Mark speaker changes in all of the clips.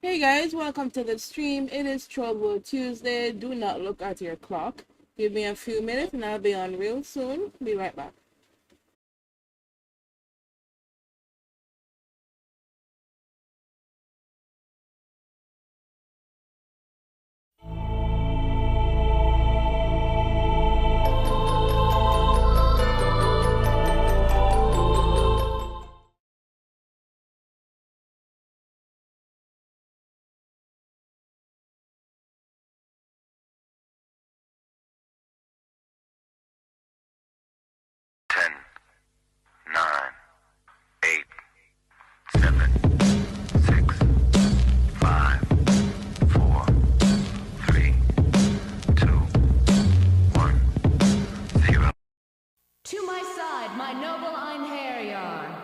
Speaker 1: Hey guys, welcome to the stream. It is Trouble Tuesday. Do not look at your clock. Give me a few minutes and I'll be on real soon. Be right back.
Speaker 2: Ten, nine, eight, seven, six, five, four, three, two, one, zero.
Speaker 3: To my side, my noble Einherjar.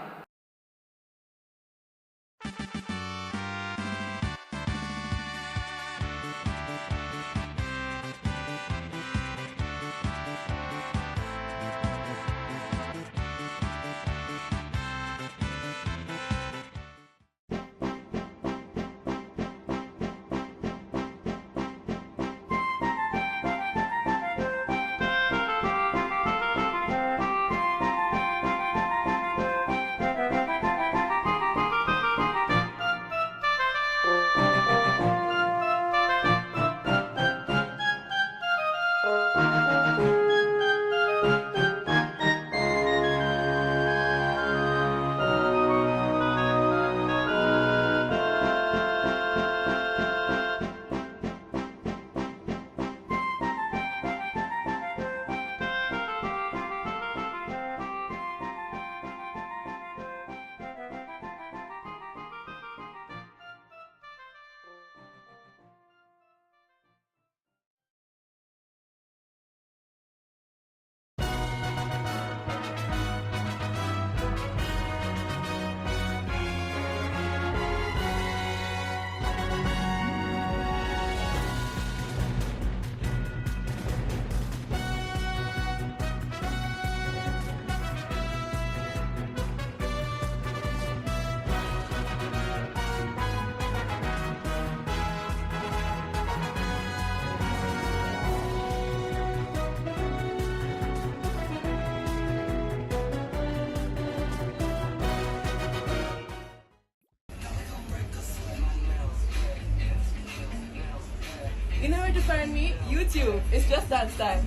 Speaker 1: You know where to find me? YouTube. It's just dance time.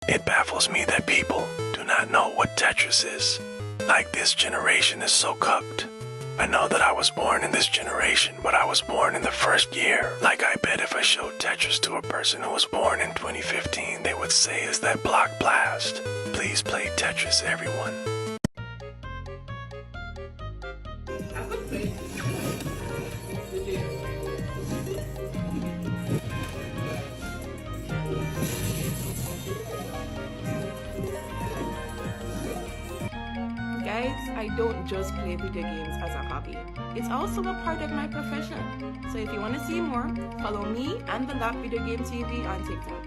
Speaker 4: It baffles me that people do not know what Tetris is. Like, this generation is so cucked. I know that I was born in this generation, but I was born in the first year. Like, I bet if I showed Tetris to a person who was born in 2015, they would say, "Is that block blast?" Please play Tetris, everyone.
Speaker 1: I could play. Guys, I don't just play video games as a hobby. It's also a part of my profession. So if you want to see more, follow me and the Lap Video Game TV on TikTok.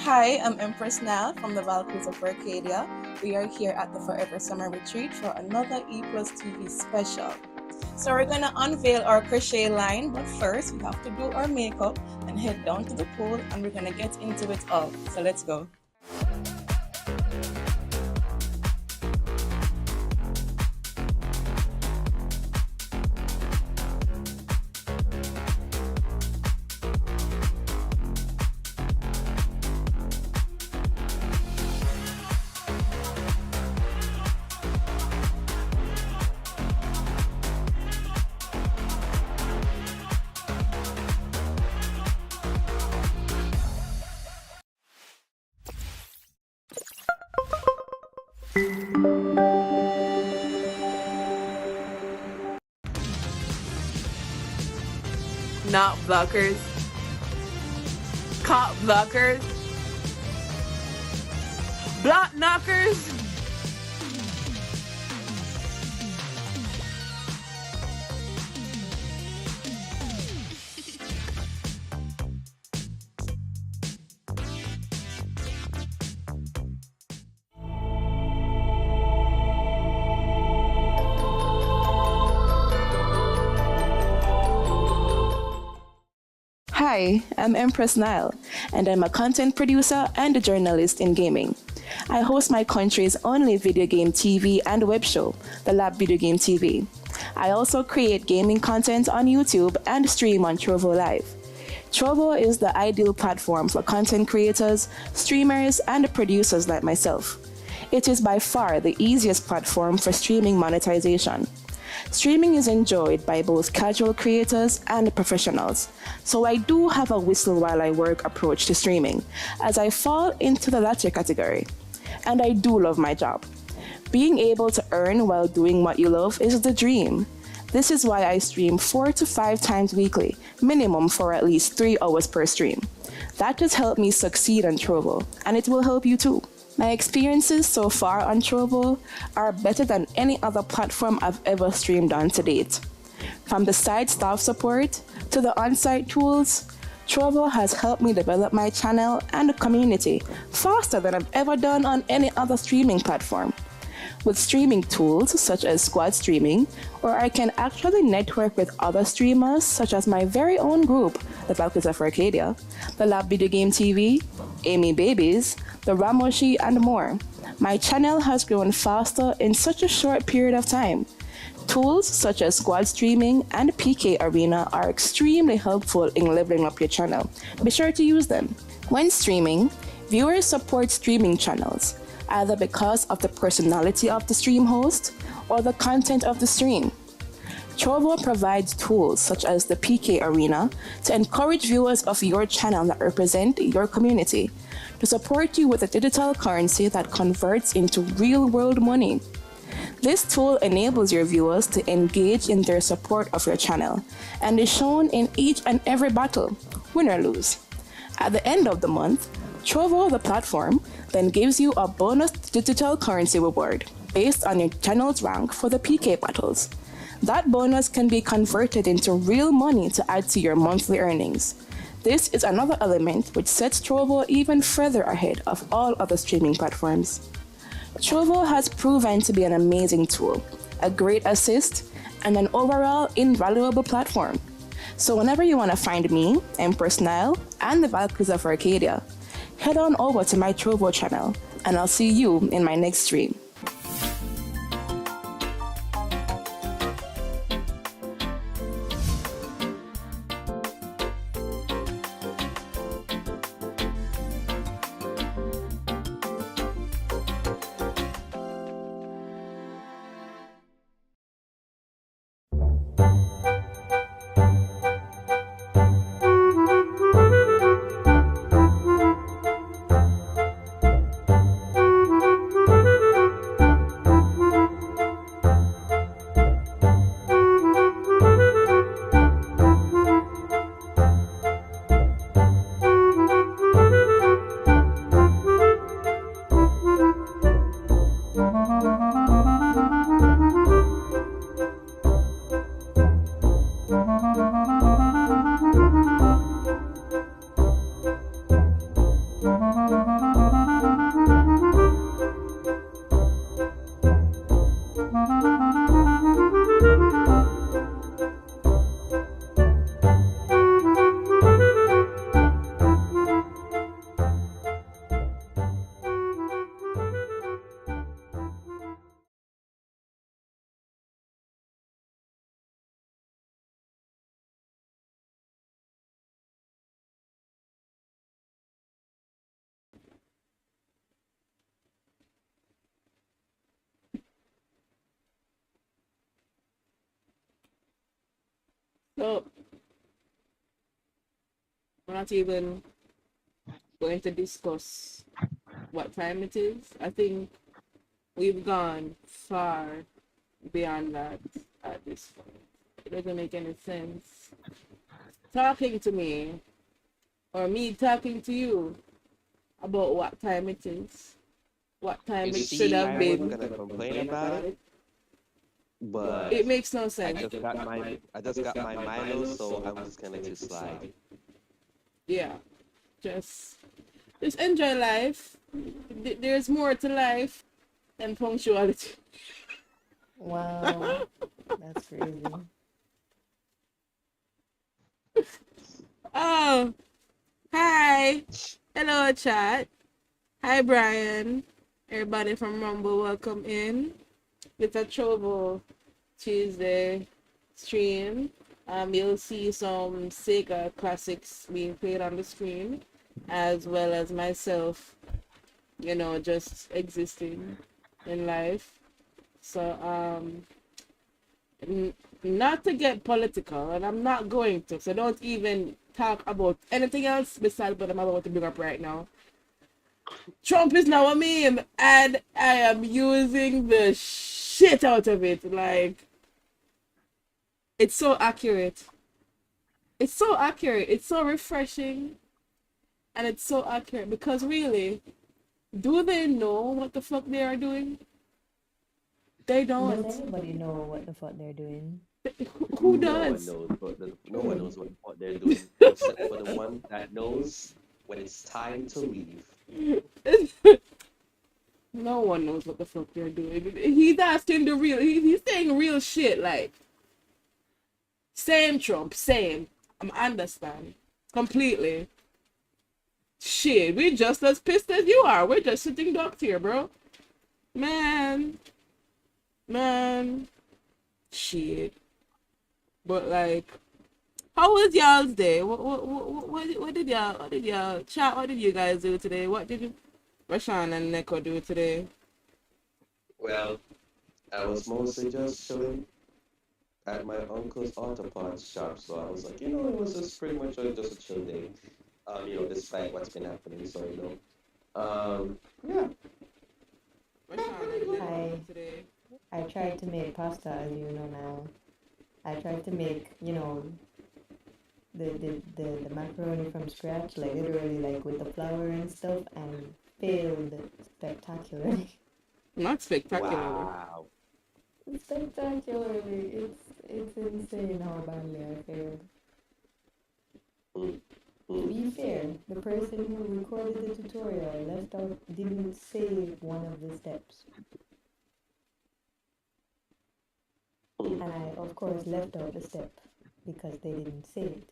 Speaker 1: Hi, I'm Empress Nal from the Valkyries of Arcadia. We are here at the Forever Summer Retreat for another E Plus TV special. So we're gonna unveil our crochet line, but first we have to do our makeup and head down to the pool, and we're gonna get into it all. So let's go. Not blockers. Cop blockers. Block knockers. Hi, I'm Empress Nile, and I'm a content producer and a journalist in gaming. I host my country's only video game TV and web show, the Lab Video Game TV. I also create gaming content on YouTube and stream on Trovo Live. Trovo is the ideal platform for content creators, streamers, and producers like myself. It is by far the easiest platform for streaming monetization. Streaming is enjoyed by both casual creators and professionals, so I do have a whistle while I work approach to streaming, as I fall into the latter category. And I do love my job. Being able to earn while doing what you love is the dream. This is why I stream 4 to 5 times weekly, minimum for at least 3 hours per stream. That has helped me succeed on Trovo, and it will help you too. My experiences so far on Trovo are better than any other platform I've ever streamed on to date. From the site staff support to the on-site tools, Trovo has helped me develop my channel and community faster than I've ever done on any other streaming platform. With streaming tools such as squad streaming, where I can actually network with other streamers such as my very own group, the Valkyries of Arcadia, the Lab Video Game TV, Amy Babies, the Ramoshi, and more. My channel has grown faster in such a short period of time. Tools such as squad streaming and PK Arena are extremely helpful in leveling up your channel. Be sure to use them. When streaming, viewers support streaming channels, either because of the personality of the stream host or the content of the stream. Trovo provides tools such as the PK Arena to encourage viewers of your channel that represent your community, to support you with a digital currency that converts into real-world money. This tool enables your viewers to engage in their support of your channel and is shown in each and every battle, win or lose. At the end of the month, Trovo, the platform, then gives you a bonus digital currency reward based on your channel's rank for the PK battles. That bonus can be converted into real money to add to your monthly earnings. This is another element which sets Trovo even further ahead of all other streaming platforms. Trovo has proven to be an amazing tool, a great assist, and an overall invaluable platform. So whenever you want to find me, Empress Nile, and the Valkyries of Arcadia, head on over to my Trovo channel, and I'll see you in my next stream.
Speaker 5: Thank you. So we're not even going to discuss what time it is. I think we've gone far beyond that at this point. It doesn't make any sense talking to me or me talking to you about what time it is, what time
Speaker 6: You
Speaker 5: it
Speaker 6: see,
Speaker 5: should have
Speaker 6: I
Speaker 5: been.
Speaker 6: wasn't gonna complain about it, but
Speaker 5: It makes no
Speaker 6: I
Speaker 5: sense.
Speaker 6: just got my Milo, so I'm just gonna let you slide.
Speaker 5: Yeah, just enjoy life. There's more to life than punctuality.
Speaker 7: Wow, that's crazy.
Speaker 5: Oh, hi. Hello, chat. Hi, Brian. Everybody from Rumble, welcome in. It's a Trovo Tuesday stream. You'll see some Sega classics being played on the screen, as well as myself, just existing in life. So, not to get political, and I'm not going to, so don't even talk about anything else besides what I'm about to bring up right now. Trump is now a meme, and I am using the shit out of it. Like, it's so accurate. It's so accurate. It's so refreshing, and it's so accurate because really, do they know what the fuck they are doing? They don't.
Speaker 7: Does anybody know what the fuck they're doing?
Speaker 5: Who
Speaker 6: No one
Speaker 5: does?
Speaker 6: knows, no one knows what they're doing except for the one that knows when it's time to leave.
Speaker 5: No one knows what the fuck they're doing. He's asking the real. He's saying real shit. Like, same Trump, same. I understand completely. Shit, we just as pissed as you are. We're just sitting ducks here, bro. Man, shit. But like, how was y'all's day? What did y'all chat? What did you guys do today? What did Rashawn and Neko do today?
Speaker 6: Well, I was mostly just chilling at my uncle's auto parts shop, so I was like, it was just pretty much just a chill day. Despite what's been happening, so yeah.
Speaker 5: Rashawn and Neko
Speaker 7: I
Speaker 5: today.
Speaker 7: I tried to make pasta, as you know now. I tried to make, the macaroni from scratch, like literally like with the flour and stuff, and failed spectacularly.
Speaker 5: Not spectacular.
Speaker 6: Wow.
Speaker 7: Spectacularly. It's insane how badly I failed. To be fair, the person who recorded the tutorial left out didn't save one of the steps. And I, of course, left out the step because they didn't save it.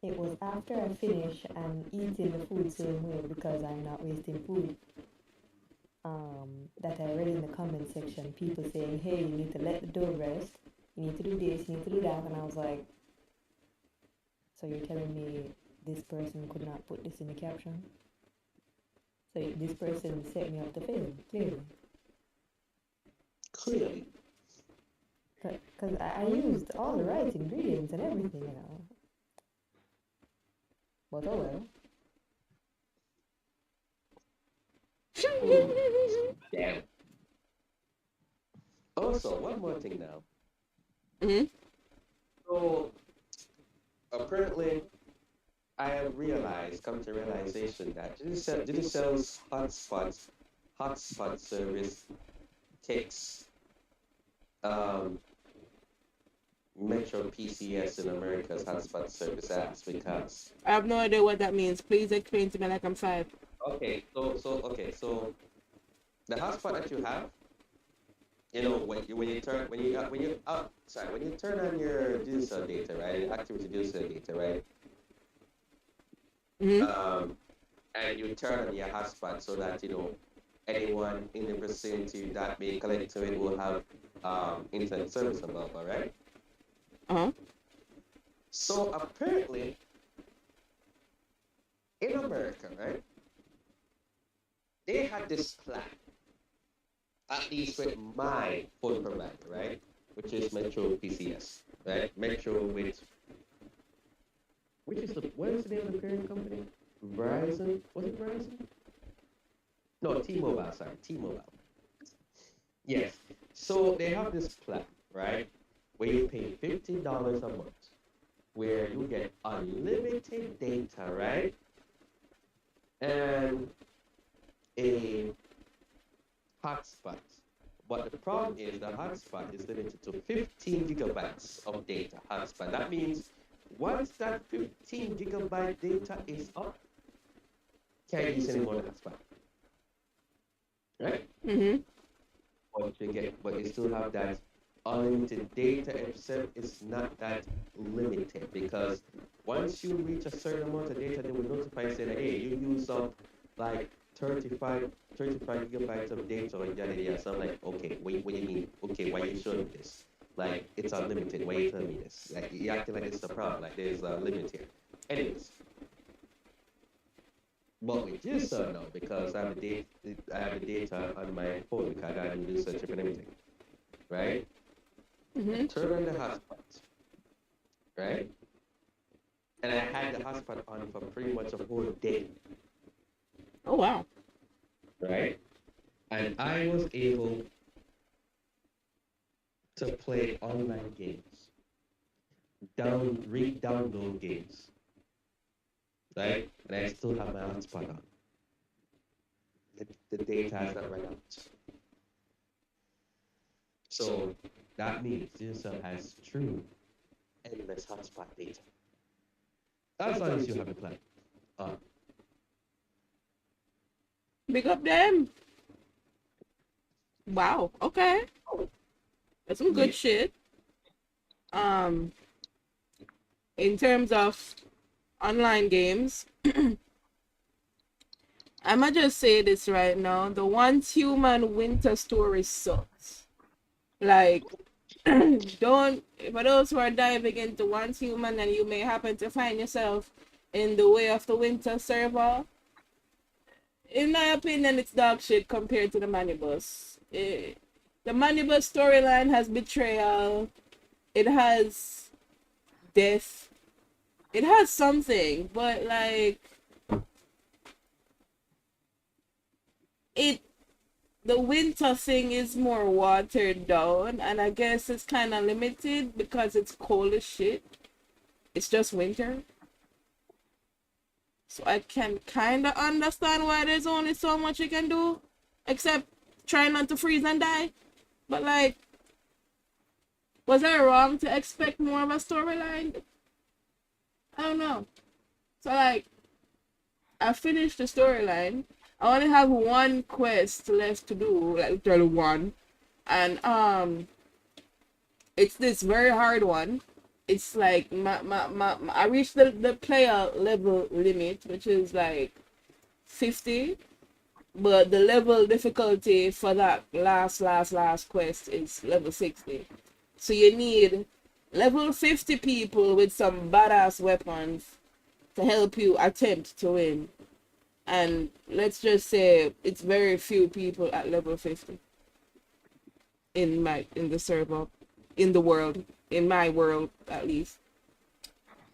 Speaker 7: It was after I finished and eating the food same way because I'm not wasting food, that I read in the comment section people saying, hey, you need to let the dough rest, you need to do this, you need to do that, and I was like, so you're telling me this person could not put this in the caption? So this person set me up to fail, clearly.
Speaker 6: Clearly.
Speaker 7: Because I used all the right ingredients and everything, But oh well.
Speaker 6: Damn. Also, one more thing now.
Speaker 5: Mm-hmm.
Speaker 6: So, apparently, I have come to realization that Digicel's hotspot service takes Metro PCS in America's hotspot service apps because.
Speaker 5: I have no idea what that means. Please explain to me like I'm 5.
Speaker 6: Okay, so the hotspot that you have, when you turn on your digital data, right, activity digital data, right,
Speaker 5: Mm-hmm.
Speaker 6: and you turn on your hotspot so that anyone in the vicinity that may connect to it will have internet service available, right?
Speaker 5: Uh-huh.
Speaker 6: So apparently, in America, right, they had this plan, at least with my phone provider, right, which is Metro PCS, right? Metro with what is the name of the parent company? Verizon? Was it Verizon? No, T-Mobile, sorry, T-Mobile. Yes. So they have this plan, right? Where you pay $50 a month, where you get unlimited data, right? And a hotspot. But the problem is the hotspot is limited to 15 gigabytes of data hotspot. That means once that 15 gigabyte data is up, can't use any more hotspot, right?
Speaker 5: Mm-hmm.
Speaker 6: But you still have that unlimited data, except it's not that limited because once you reach a certain amount of data, they will notify saying, hey, you use up like 35 gigabytes of data and yada yada. So I'm like, okay, what do you mean? Okay, why you showing me this? Like it's unlimited. Why you telling me this? Like you acting like it's a problem. Like there's a limit here. Anyways, but with this no, because I have the data on my phone because I do research and everything, right?
Speaker 5: Mm-hmm.
Speaker 6: Turn on the hotspot, right? And I had the hotspot on for pretty much a whole day,
Speaker 5: Oh wow.
Speaker 6: right? And I was able to play online games, re-download games, right? And I still have my hotspot on. The data has not run out. So that means this has true endless hotspot data. As long as you have a plan.
Speaker 5: Big up them. Wow. Okay. That's some good shit. In terms of online games, I'ma just say this right now. The Once Human Winter story sucks. Like, don't, for those who are diving into Once Human and you may happen to find yourself in the Way of the Winter server, in my opinion, it's dog shit compared to the Manibus. The Manibus storyline has betrayal, it has death, it has something, but like, the winter thing is more watered down, and I guess it's kind of limited because it's cold as shit. It's just winter. So I can kind of understand why there's only so much you can do, except try not to freeze and die. But like, was I wrong to expect more of a storyline? I don't know. So like, I finished the storyline. I only have one quest left to do, like literally one, and it's this very hard one. It's like I reached the player level limit, which is like 50, but the level difficulty for that last quest is level 60. So you need level 50 people with some badass weapons to help you attempt to win. And let's just say it's very few people at level 50 in the server, in the world, in my world at least.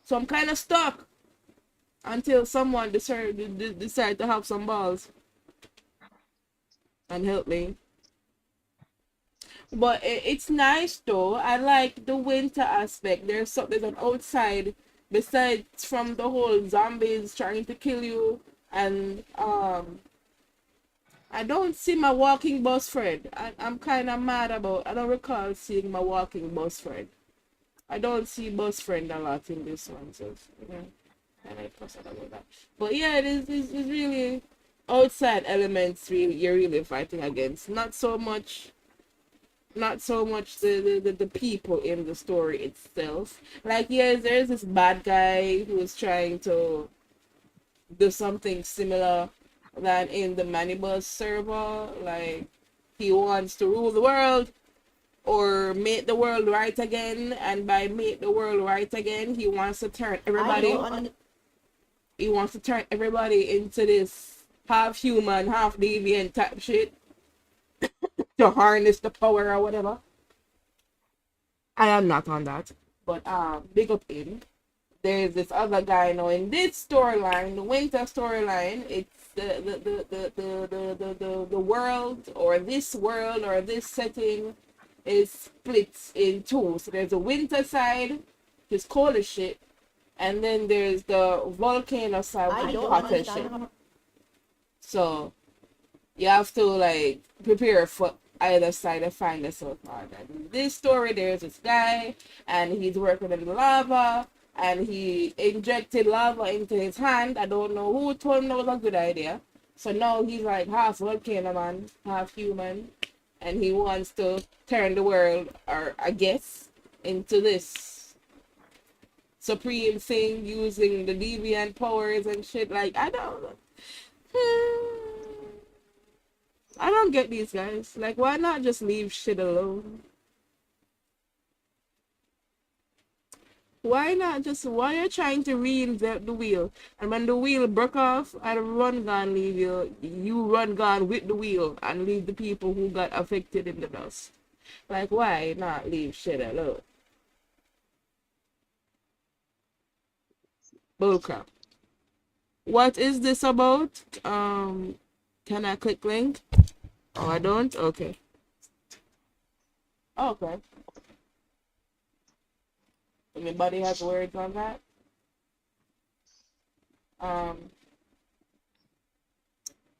Speaker 5: So I'm kind of stuck until someone decide to have some balls and help me. But it's nice though. I like the winter aspect. There's an outside besides from the whole zombies trying to kill you. And I don't see my walking bus friend. I'm kind of mad about. I don't recall seeing my walking bus friend. I don't see bus friend a lot in this one, so and I fuss about that. But yeah, it's really outside elements. Really, you're really fighting against. Not so much the people in the story itself. Like yes, there's this bad guy who's trying to do something similar than in the Manibus server. Like he wants to rule the world or make the world right again, and by make the world right again, he wants to turn everybody into this half human, half deviant type shit to harness the power or whatever. I am not on that, but big up him. there's this other guy now in this storyline, the winter storyline. It's the world or this setting is split in two. So there's a winter side, which is cold as shit, and then there's the volcano side, which is hot as shit. So you have to like prepare for either side to find the so hard. And in this story, there's this guy, and he's working in lava, and he injected lava into his hand. I don't know who told him that was a good idea. So now he's like half volcano man, half human, and he wants to turn the world, or I guess, into this supreme thing using the deviant powers and shit. Like, I don't get these guys. Like, why not just leave shit alone? Why are you trying to reinvent the wheel? And when the wheel broke off and run gun leave you run gun with the wheel and leave the people who got affected in the dust. Like, why not leave shit alone? Bullcrap. What is this about? Can I click link? Oh, I don't? Okay. Okay. Anybody has words on that?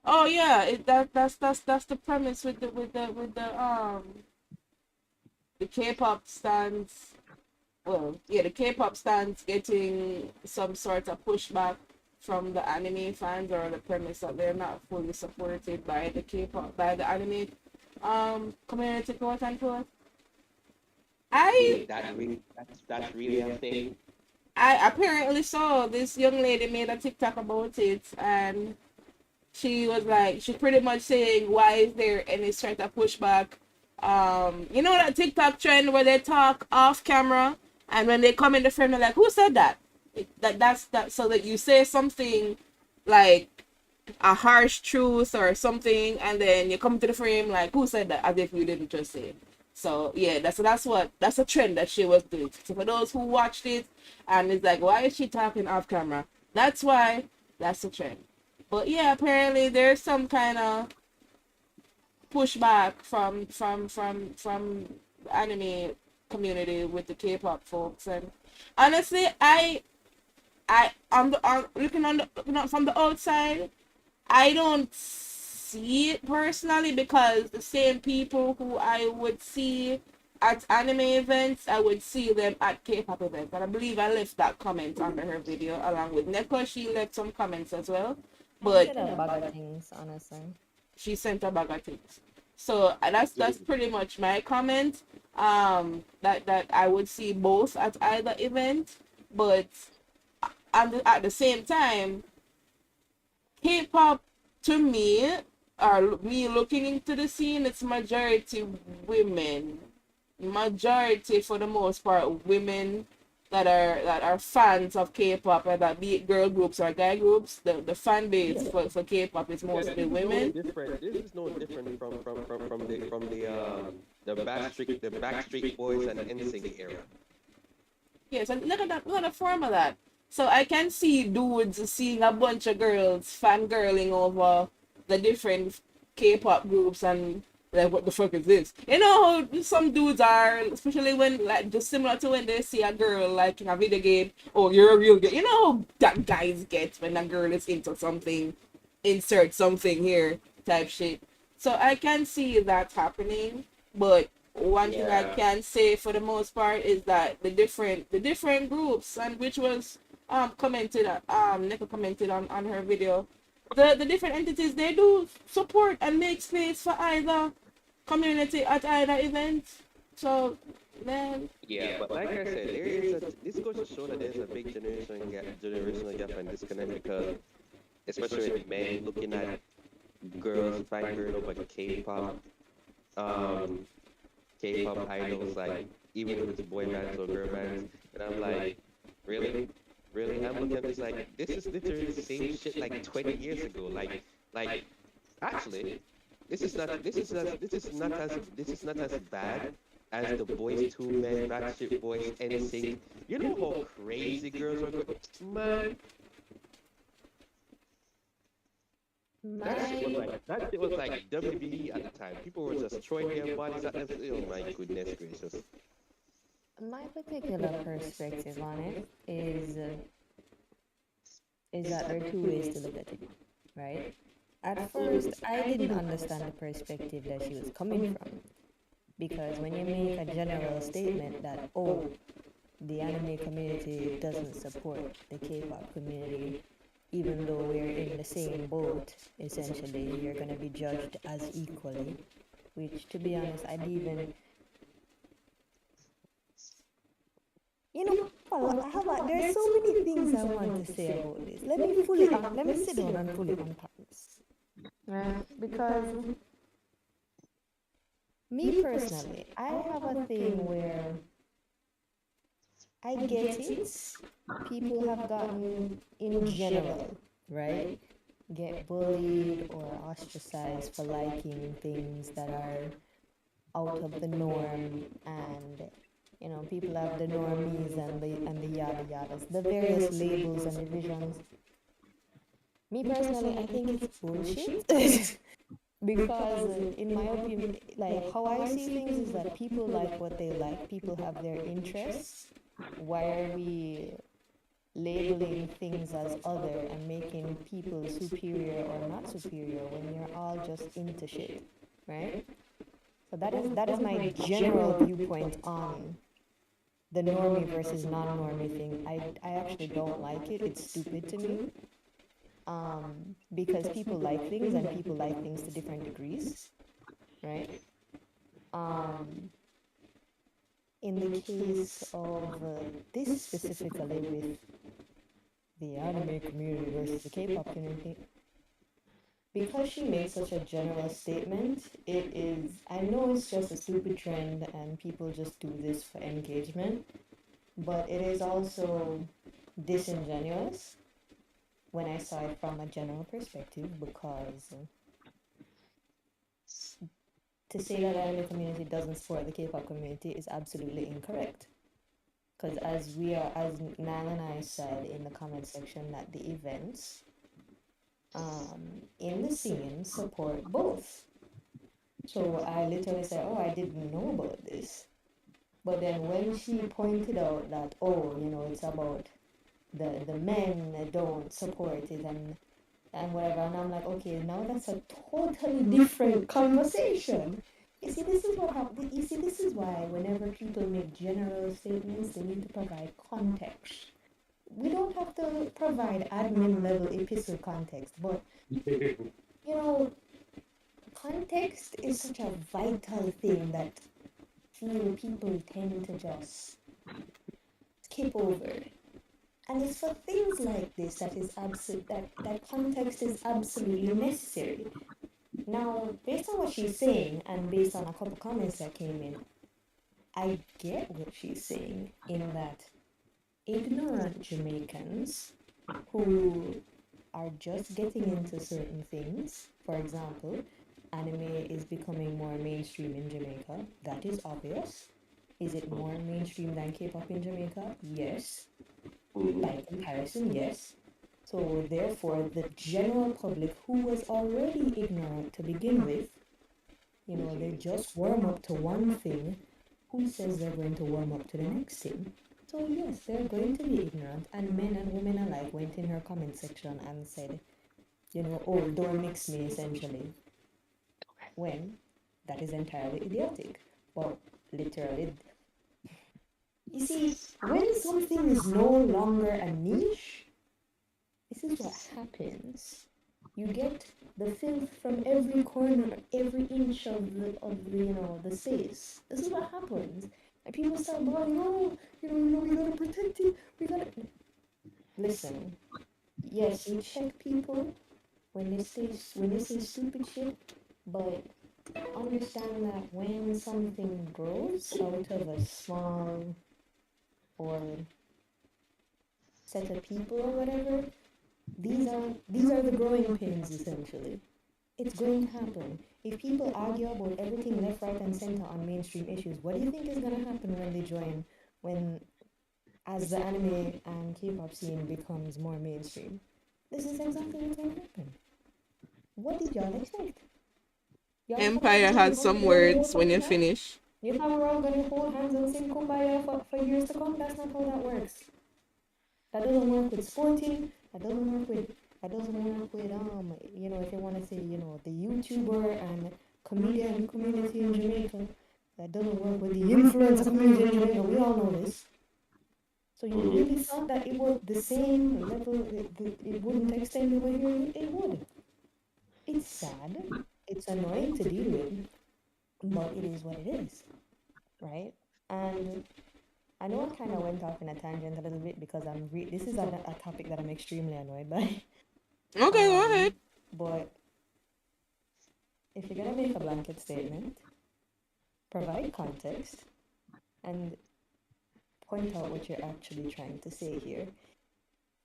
Speaker 5: Oh yeah, that's the premise with the K-pop stands. Well, yeah, the K-pop stands getting some sort of pushback from the anime fans, or the premise that they're not fully supported by the K-pop, by the anime community, quote unquote.
Speaker 6: That's really a thing.
Speaker 5: I apparently saw this young lady made a TikTok about it, and she was like, she pretty much saying, why is there any sort of pushback? You know that TikTok trend where they talk off camera, and when they come in the frame, they're like, who said that? That's so that you say something like a harsh truth or something, and then you come to the frame like, who said that? As if you didn't just say it. So yeah, that's a trend that she was doing. So for those who watched it and it's like, why is she talking off camera? That's why that's a trend. But yeah, apparently there's some kind of pushback from the anime community with the K-pop folks, and honestly, I'm looking from the outside, I don't see it personally, because the same people who I would see at anime events, I would see them at K-pop events. And I believe I left that comment under her video along with Neko. She left some comments as well. But
Speaker 7: She said a bag of things, honestly.
Speaker 5: she sent a bag of things. So that's pretty much my comment. That I would see both at either event, but at the same time, K-pop to me, or me looking into the scene, it's majority women. Majority, for the most part, women that are fans of K-pop, whether be it girl groups or guy groups. The fan base for K-pop is mostly women.
Speaker 6: This is no different from the Backstreet Boys and NSYNC era.
Speaker 5: Yes, and look at the form of that. So I can see dudes seeing a bunch of girls fangirling over the different K-pop groups and like, what the fuck is this? You know how some dudes are, especially when, like, just similar to when they see a girl like in a video game, oh, you're a real girl. You know how that guys get when a girl is into something, insert something here type shit. So I can see that happening, but one thing I can say for the most part is that the different groups, and which was commented Nika commented on her video, the different entities, they do support and make space for either community at either event. So man,
Speaker 6: But like I said, this goes to show that there's a big generational gap and disconnect, because especially with men looking at girls fangirling over K-pop idols, like even if it's boy bands or girl bands, and I'm like, really? I'm looking at this like, this is literally the same shit like 20 years ago. Actually, this is not as bad as the Boys Two Men, Backstreet Boys, NSYNC. You know how crazy girls were going, man. That shit was like WWE at the time. People were just throwing their bodies at them. Oh my goodness gracious.
Speaker 7: My particular perspective on it is that there are two ways to look at it, right? At first, I didn't understand the perspective that she was coming from, because when you make a general statement that, oh, the anime community doesn't support the K-pop community, even though we're in the same boat, essentially, you're going to be judged as equally, which, to be honest, I'd even... there's so many things I want to say about this. Let me sit down and fully unpack this. Because me personally, I have a thing where I get it. People have gotten, in general, right, get bullied or ostracized for liking things that are out of the norm, and people have the normies and the yada yadas, the various labels and divisions. Me personally, I think it's bullshit. Because in my opinion, like, how I see things is that people like what they like, people have their interests. Why are we labeling things as other and making people superior or not superior when you're all just into shit, right? So that is my general viewpoint on the normie versus non-normie thing. I actually don't like it. It's stupid to me. Because people like things and people like things to different degrees, right? In the case of this specifically with the anime community versus the K-pop community, because she made such a general statement, it is, I know it's just a stupid trend and people just do this for engagement, but it is also disingenuous when I saw it from a general perspective, because to say that the anime community doesn't support the K-pop community is absolutely incorrect. Because as Nile and I said in the comment section, that the events in the scene support both. So I literally said, oh, I didn't know about this. But then when she pointed out that, oh, it's about the men don't support it and whatever, and I'm like, okay, now that's a totally different conversation. You see, this is what happens. You see, this is why whenever people make general statements, they need to provide context. We don't have to provide admin level epistle context, but context is such a vital thing that people tend to just skip over. And it's for things like this that context is absolutely necessary. Now, based on what she's saying, and based on a couple comments that came in, I get what she's saying, in that ignorant Jamaicans who are just getting into certain things, for example, anime is becoming more mainstream in Jamaica. That is obvious. Is it more mainstream than K-pop in Jamaica? Yes. By comparison, yes. So therefore, the general public who was already ignorant to begin with, they just warm up to one thing. Who says they're going to warm up to the next thing? So yes, they're going to be ignorant. And men and women alike went in her comment section and said, oh, don't mix me, essentially. When that is entirely idiotic. Well, literally. You see, when something is no longer a niche, this is what happens. You get the filth from every corner, every inch of the space. This is what happens. And people start going, oh, we gotta protect it. We gotta. Listen. Yes, you check people when they say stupid shit, but understand that when something grows out of a small or set of people or whatever, these are the growing pains, essentially. It's going to happen. If people argue about everything left, right, and center on mainstream issues, what do you think is going to happen when they join, when as the anime and K-pop scene becomes more mainstream? This is exactly what's going to happen. What did y'all expect? Y'all thought it
Speaker 5: Empire
Speaker 7: was
Speaker 5: has
Speaker 7: going to
Speaker 5: some
Speaker 7: be only
Speaker 5: words
Speaker 7: over
Speaker 5: when you
Speaker 7: tonight?
Speaker 5: finish.
Speaker 7: You thought we're all going to hold hands and sing Kumbaya for years to come? That's not how that works. That doesn't work with sporting. That doesn't work with if you want to say, the YouTuber and comedian community in Jamaica. That doesn't work with the influencer community in Jamaica. We all know this. So you really thought that it was the same level, it wouldn't extend over here? It would. It's sad. It's annoying to deal with, but it is what it is, right? And I know I kind of went off in a tangent a little bit because this is a topic that I'm extremely annoyed by.
Speaker 5: Okay, go ahead.
Speaker 7: But if you're gonna make a blanket statement, provide context and point out what you're actually trying to say here.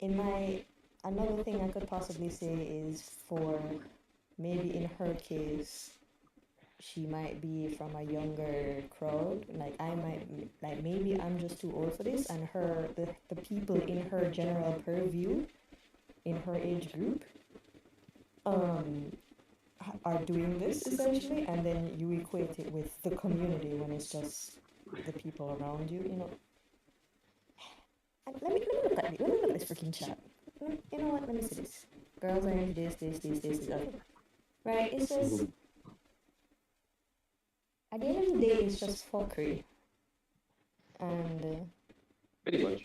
Speaker 7: Another thing I could possibly say is for maybe in her case, she might be from a younger crowd. Maybe I'm just too old for this, and the people in her general purview, in her age group, are doing this essentially, and then you equate it with the community when it's just the people around you. And let me look at it. Let me look at this freaking chat. You know what? Let me see this. Girls are into this. Okay. Right? It's just at the end of the day, it's just fuckery, and
Speaker 6: Pretty much.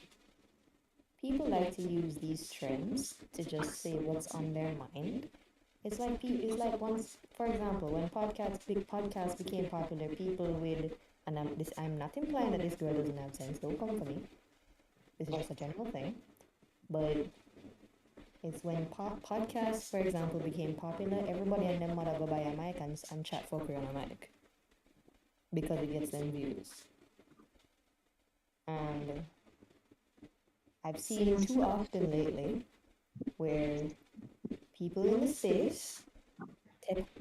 Speaker 7: people like to use these trends to just say what's on their mind. It's like once, for example, when big podcasts became popular, people with, and I'm not implying that this girl doesn't have sense. Don't come for me. This is just a general thing, but it's when podcasts, for example, became popular. Everybody and their mother go buy a mic and chat fuckery on a mic because it gets them views. And I've seen too often lately where people in the space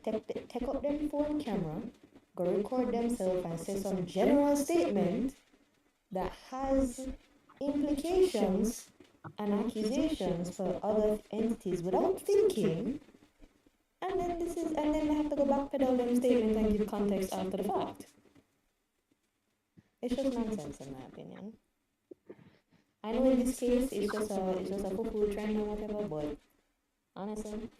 Speaker 7: take up their phone camera, go record themselves and say some general statement that has implications and accusations for other entities without thinking, and then they have to go backpedal them statement and give context after the fact. It's just nonsense in my opinion. I know in this case it's just a football trend or whatever, but honestly.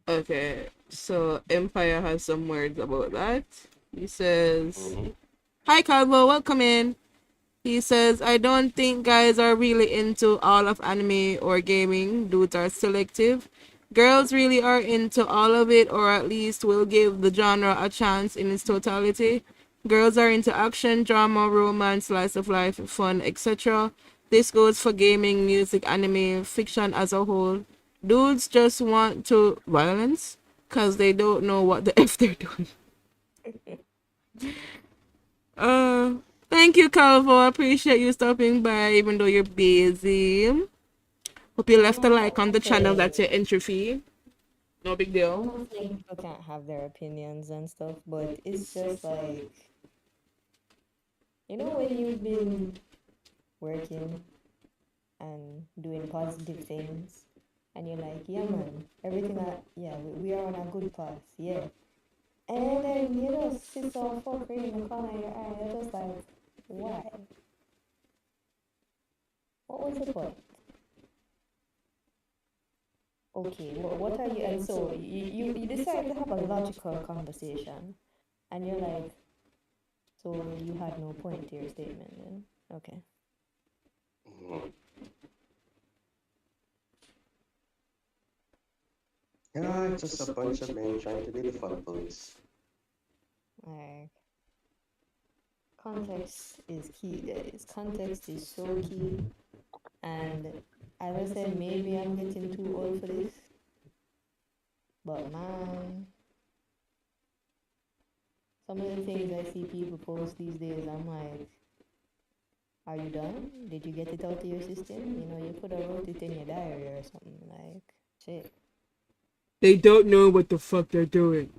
Speaker 5: Okay, so Empire has some words about that. He says, Hi Calvo, welcome in. He says, I don't think guys are really into all of anime or gaming. Dudes are selective. Girls really are into all of it, or at least will give the genre a chance in its totality. Girls are into action, drama, romance, slice of life, fun, etc. This goes for gaming, music, anime, fiction as a whole. Dudes just want to violence because they don't know what the F they're doing. Thank you, Calvo. I appreciate you stopping by, even though you're busy. Hope you left a like on the channel. That's your entry fee. No big
Speaker 7: I'm
Speaker 5: deal.
Speaker 7: not saying people can't have their opinions and stuff, but it's just like, when you've been working and doing positive things, and you're like, yeah, man, we are on a good path, yeah. And then you just sit so fuckery in the corner of your eye, you're just like, why? What was the point? Okay, what are you, and so you decide to have a logical conversation, and you're like, so you had no point to your statement then? Okay.
Speaker 6: Yeah, it's just a bunch of men trying to be the fun police.
Speaker 7: Like, context is key, guys. Context is so key. And as I said, maybe I'm getting too old for this. But man, some of the things I see people post these days, I'm like, are you done? Did you get it out of your system? You could have wrote it in your diary or something. Like, shit.
Speaker 5: They don't know what the fuck they're doing.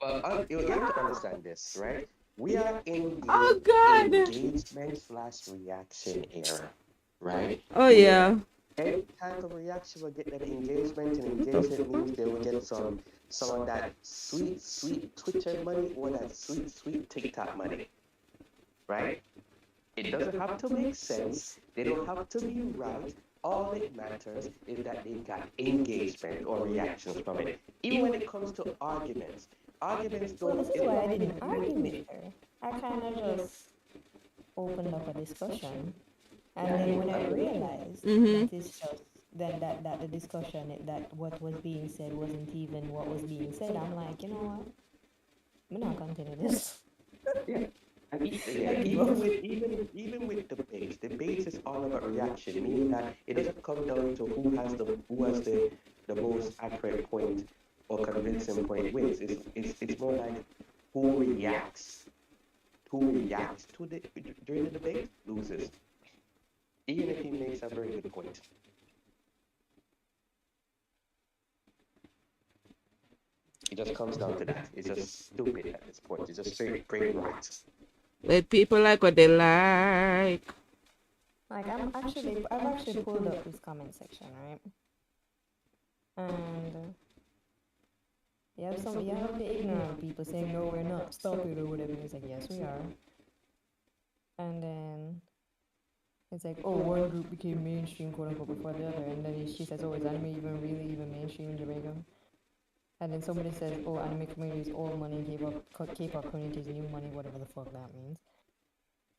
Speaker 6: Well, you have to understand this, right? We are in
Speaker 5: Oh
Speaker 6: the
Speaker 5: God.
Speaker 6: engagement slash reaction era, right?
Speaker 5: Oh
Speaker 6: Where
Speaker 5: yeah.
Speaker 6: any type of reaction will get that engagement, and engagement means they will get some of that sweet, sweet Twitter money or that sweet, sweet TikTok money, right? It doesn't have to make sense. They don't have to be right. All it matters is that they got engagement or reactions from it. Even when it comes to arguments, arguments
Speaker 7: Well,
Speaker 6: don't.
Speaker 7: this is why I didn't argue with her. I kind of just opened up a discussion, and then when I realized
Speaker 5: Mm-hmm.
Speaker 7: that it's just then that the discussion that what was being said wasn't even what was being said, I'm like, you know what? I'm not continue this.
Speaker 6: Yeah. And
Speaker 7: I
Speaker 6: yeah,
Speaker 7: give up.
Speaker 6: even with debates is all about reaction, meaning that it doesn't come down to who has the most accurate point or convincing point wins. It's more like who reacts to the during the debate loses, even if he makes a very good point. It just comes down to that. It's just stupid at this point. It's just straight brain rot.
Speaker 5: Let people like what they like.
Speaker 7: Like I've actually pulled up this comment section, right? And you have the ignorant people saying no, we're not, stop it or whatever. It's like yes, we are. And then it's like, oh, one group became mainstream, quote unquote, before the other. And then she says, oh, is anime even really even mainstream in Jamaica? And then somebody says, oh, anime community is old money, K-pop community is new money, whatever the fuck that means.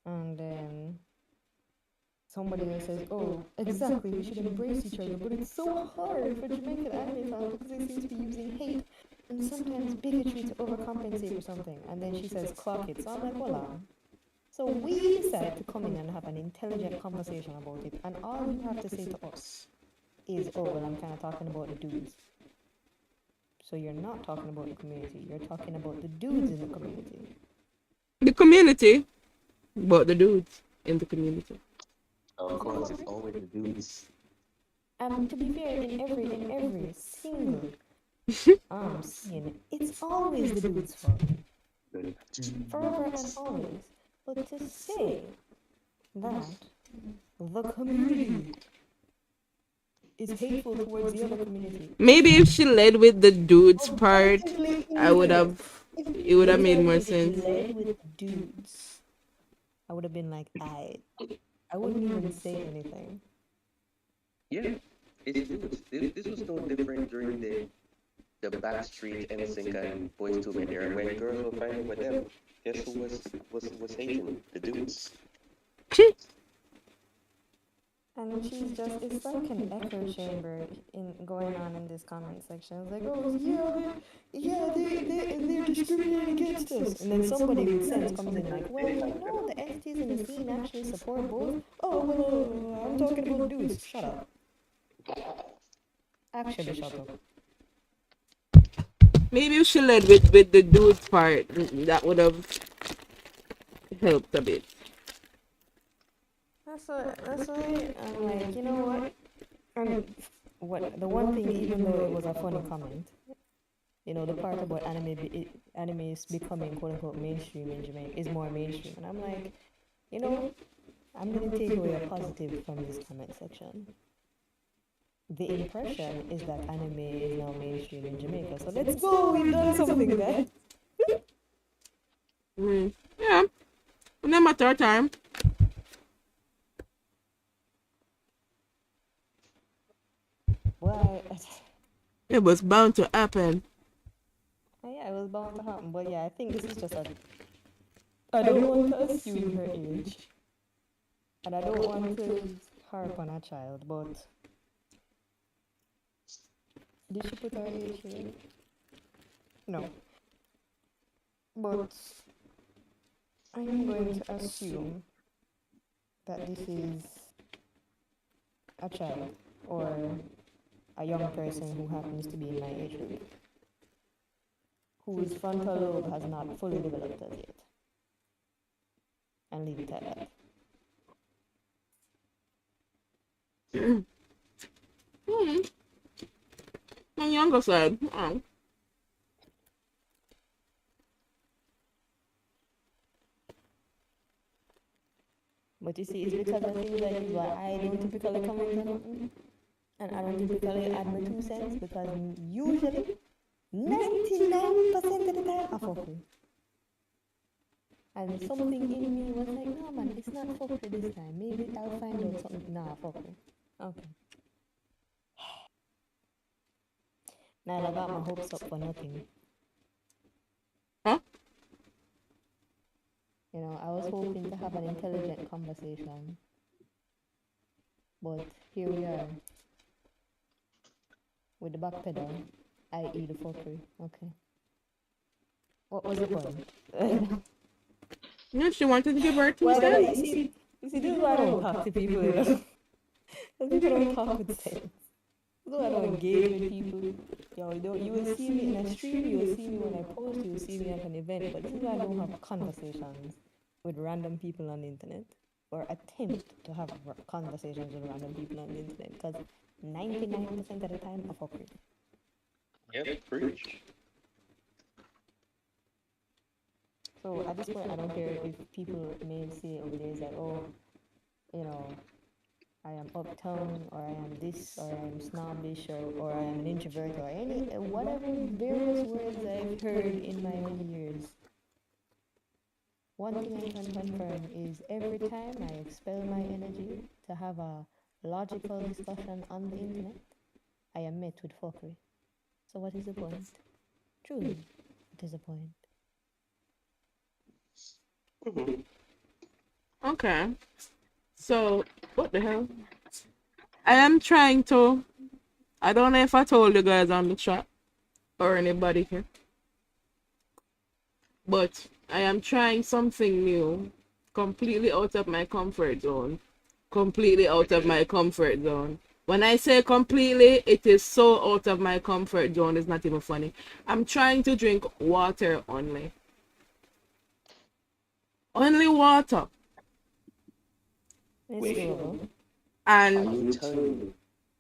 Speaker 7: And then somebody else says, oh, exactly, we should embrace each other, but it's so hard for Jamaican anime fans because they seem to be using hate and sometimes bigotry to overcompensate for something. And then she says, clock it. So I'm like, hold on. So we decide to come in and have an intelligent conversation about it, and all you have to say to us is, oh, well, I'm kind of talking about the dudes. So you're not talking about the community, you're talking about the dudes in the community.
Speaker 5: The community, but the dudes in the community.
Speaker 6: Of course, it's always the dudes.
Speaker 7: To be fair, in every single scene, it's always the dude's fault. Forever and always. But to say that the community is hateful towards the other community.
Speaker 5: Maybe if she led with the dudes part,
Speaker 7: Objectively
Speaker 5: I would
Speaker 7: incorrect.
Speaker 5: have. It would have made more
Speaker 7: If she
Speaker 5: sense.
Speaker 7: led with dudes, I would have been like, I wouldn't even say anything.
Speaker 6: Yeah, it's dudes. This was no different during the Backstreet, NSYNC, and Boys to Men era when girls were fighting with them. Guess who was hating the dudes?
Speaker 7: And it's like an echo chamber going on in this comment section. It's like, oh, they're discriminating against us. And then somebody with sense comes in like, well, the entities in the scene actually support both. Oh, well, I'm talking about dudes. Shut up. Actually, shut up.
Speaker 5: Maybe if she led with the dudes part, that would have helped a bit.
Speaker 7: That's why I'm like, you know what? The one thing, even though it was a funny comment, the part about anime is becoming quote unquote mainstream in Jamaica is more mainstream, and I'm like, I'm gonna take away a positive from this comment section. The impression is that anime is now mainstream in Jamaica, so let's go. We've done something, guys.
Speaker 5: Yeah, no matter of time.
Speaker 7: Why?
Speaker 5: It was bound to happen.
Speaker 7: Yeah, it was bound to happen, but yeah, I think this is just I don't want to assume her age, and I don't want to harp on a child, but did she put her age here? No. But I am going to assume that this is a child or a young person who happens to be in my age group, whose frontal lobe has not fully developed as yet. And leave it at that.
Speaker 5: On younger side.
Speaker 7: But you see, it's because of things like this why I don't typically comment on something. And I don't typically add my 2 cents because usually 99% of the time I fuck with. And something in me was like, no man, it's not fuck with this time. Maybe I'll find out something. Nah, fuck with. Okay. Now I got my hopes up for nothing.
Speaker 5: Huh?
Speaker 7: You know, I was hoping to have an intelligent conversation. But here we are. With the back pedal, i.e. the fuckery. Okay. What was the point?
Speaker 5: Yeah, she wanted to give her 2
Speaker 7: Well,
Speaker 5: cents.
Speaker 7: you see, this is why I don't talk to people. Because people don't talk with sense. This is why I don't engage with people. Yo, you will see me in a stream, you will see me when I post, you will see me at an event, but this is why I don't have conversations with random people on the internet, or attempt to have conversations with random people on the internet, because 99% of the time, I fuck with.
Speaker 6: Yep, preach.
Speaker 7: So at this point, I don't care if people may say over there is like, oh, you know, I am uptown, or I am this, or I am snobbish, or I am an introvert, or any whatever various words I've heard in my many years. One thing I can confirm is every time I expel my energy to have a logical discussion on the internet, I am met with fuckery. So what is the point? Truly, it is a point.
Speaker 5: Okay. So, what the hell? I am trying to. I don't know if I told you guys on the chat or anybody here, but I am trying something new, completely out of my comfort zone. Completely out of my comfort zone. When I say completely, it is so out of my comfort zone, it's not even funny. I'm trying to drink water only. Only water.
Speaker 7: It's
Speaker 6: Wait.
Speaker 7: doable.
Speaker 6: Are
Speaker 5: And
Speaker 6: you telling me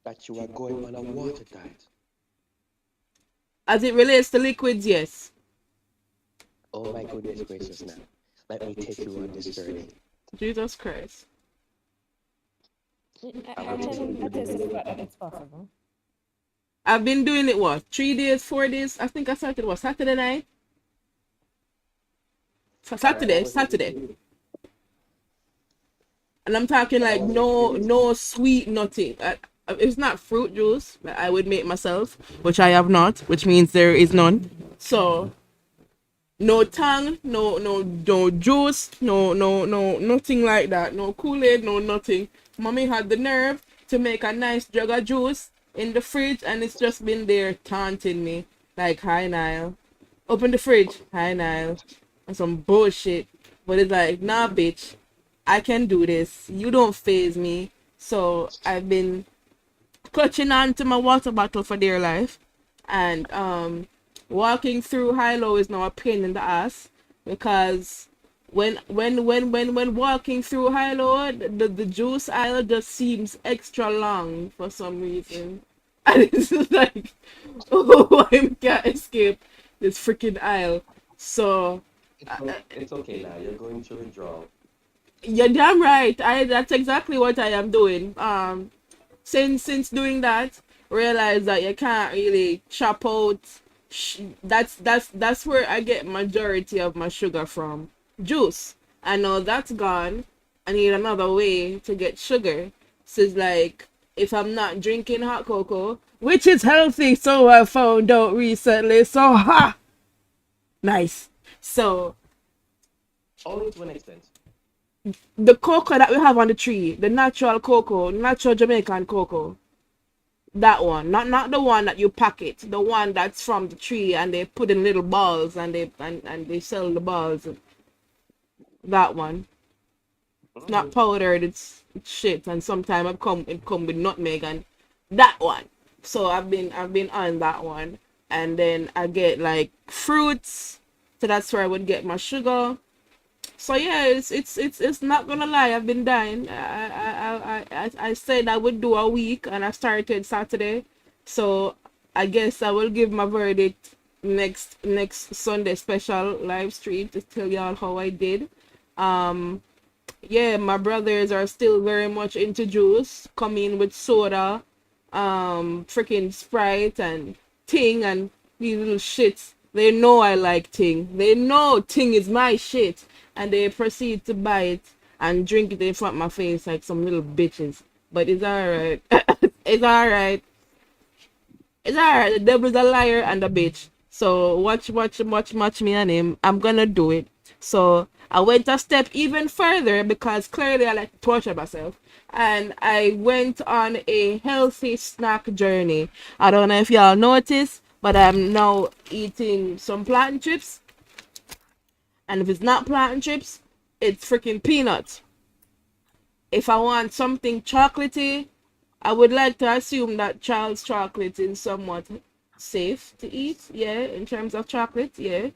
Speaker 6: that you are going on a water diet?
Speaker 5: as it relates to liquids, yes.
Speaker 6: Oh my goodness gracious now. Let me take you on this journey.
Speaker 5: Jesus Christ.
Speaker 7: I can attest to the fact that it's possible.
Speaker 5: I've been doing it, what, 3 days, 4 days? I think I started, what, Saturday night? Saturday. And I'm talking like no sweet nothing. It's not fruit juice that I would make myself, which I have not, which means there is none. So no tongue, no juice, no nothing like that. No Kool-Aid, no nothing. Mommy had the nerve to make a nice jug of juice in the fridge, and it's just been there taunting me like, hi Nile, open the fridge, hi Nile, and some bullshit. But it's like, nah bitch, I can do this. You don't phase me. So I've been clutching on to my water bottle for dear life. And walking through high-low is now a pain in the ass, because when walking through high-low, the juice aisle just seems extra long for some reason. And it's just like, oh, I can't escape this freaking aisle. So
Speaker 6: It's okay now. You're going through withdrawal.
Speaker 5: you're damn right. That's exactly what I am doing. Since doing that, realize that you can't really chop out. That's where I get majority of my sugar from. Juice. I know that's gone. I need another way to get sugar. So it's like, if I'm not drinking hot cocoa, which is healthy, so I found out recently. So ha, nice. So
Speaker 6: Only to an extent.
Speaker 5: the cocoa that we have on the tree, the natural cocoa, natural Jamaican cocoa, that one, not the one that you packet, the one that's from the tree and they put in little balls and they sell the balls. That one. It's not powdered, it's shit, and sometimes it come with nutmeg and that one. So I've been on that one, and then I get like fruits, so that's where I would get my sugar. So yeah, it's not gonna lie, I've been dying. I said I would do a week, and I started Saturday. So I guess I will give my verdict next Sunday special live stream to tell y'all how I did. Um, yeah, my brothers are still very much into juice, coming with soda, freaking Sprite and Ting and these little shits. They know I like Ting. They know Ting is my shit, and they proceed to buy it and drink it in front of my face like some little bitches. But it's alright. It's alright. It's alright. The devil's a liar and a bitch. So watch me and him. I'm gonna do it. So I went a step even further because clearly I like to torture myself. And I went on a healthy snack journey. I don't know if y'all noticed, but I'm now eating some plantain chips. And if it's not plantain chips, it's freaking peanuts. If I want something chocolatey, I would like to assume that Charles chocolate is somewhat safe to eat. Yeah, in terms of chocolate, yeah.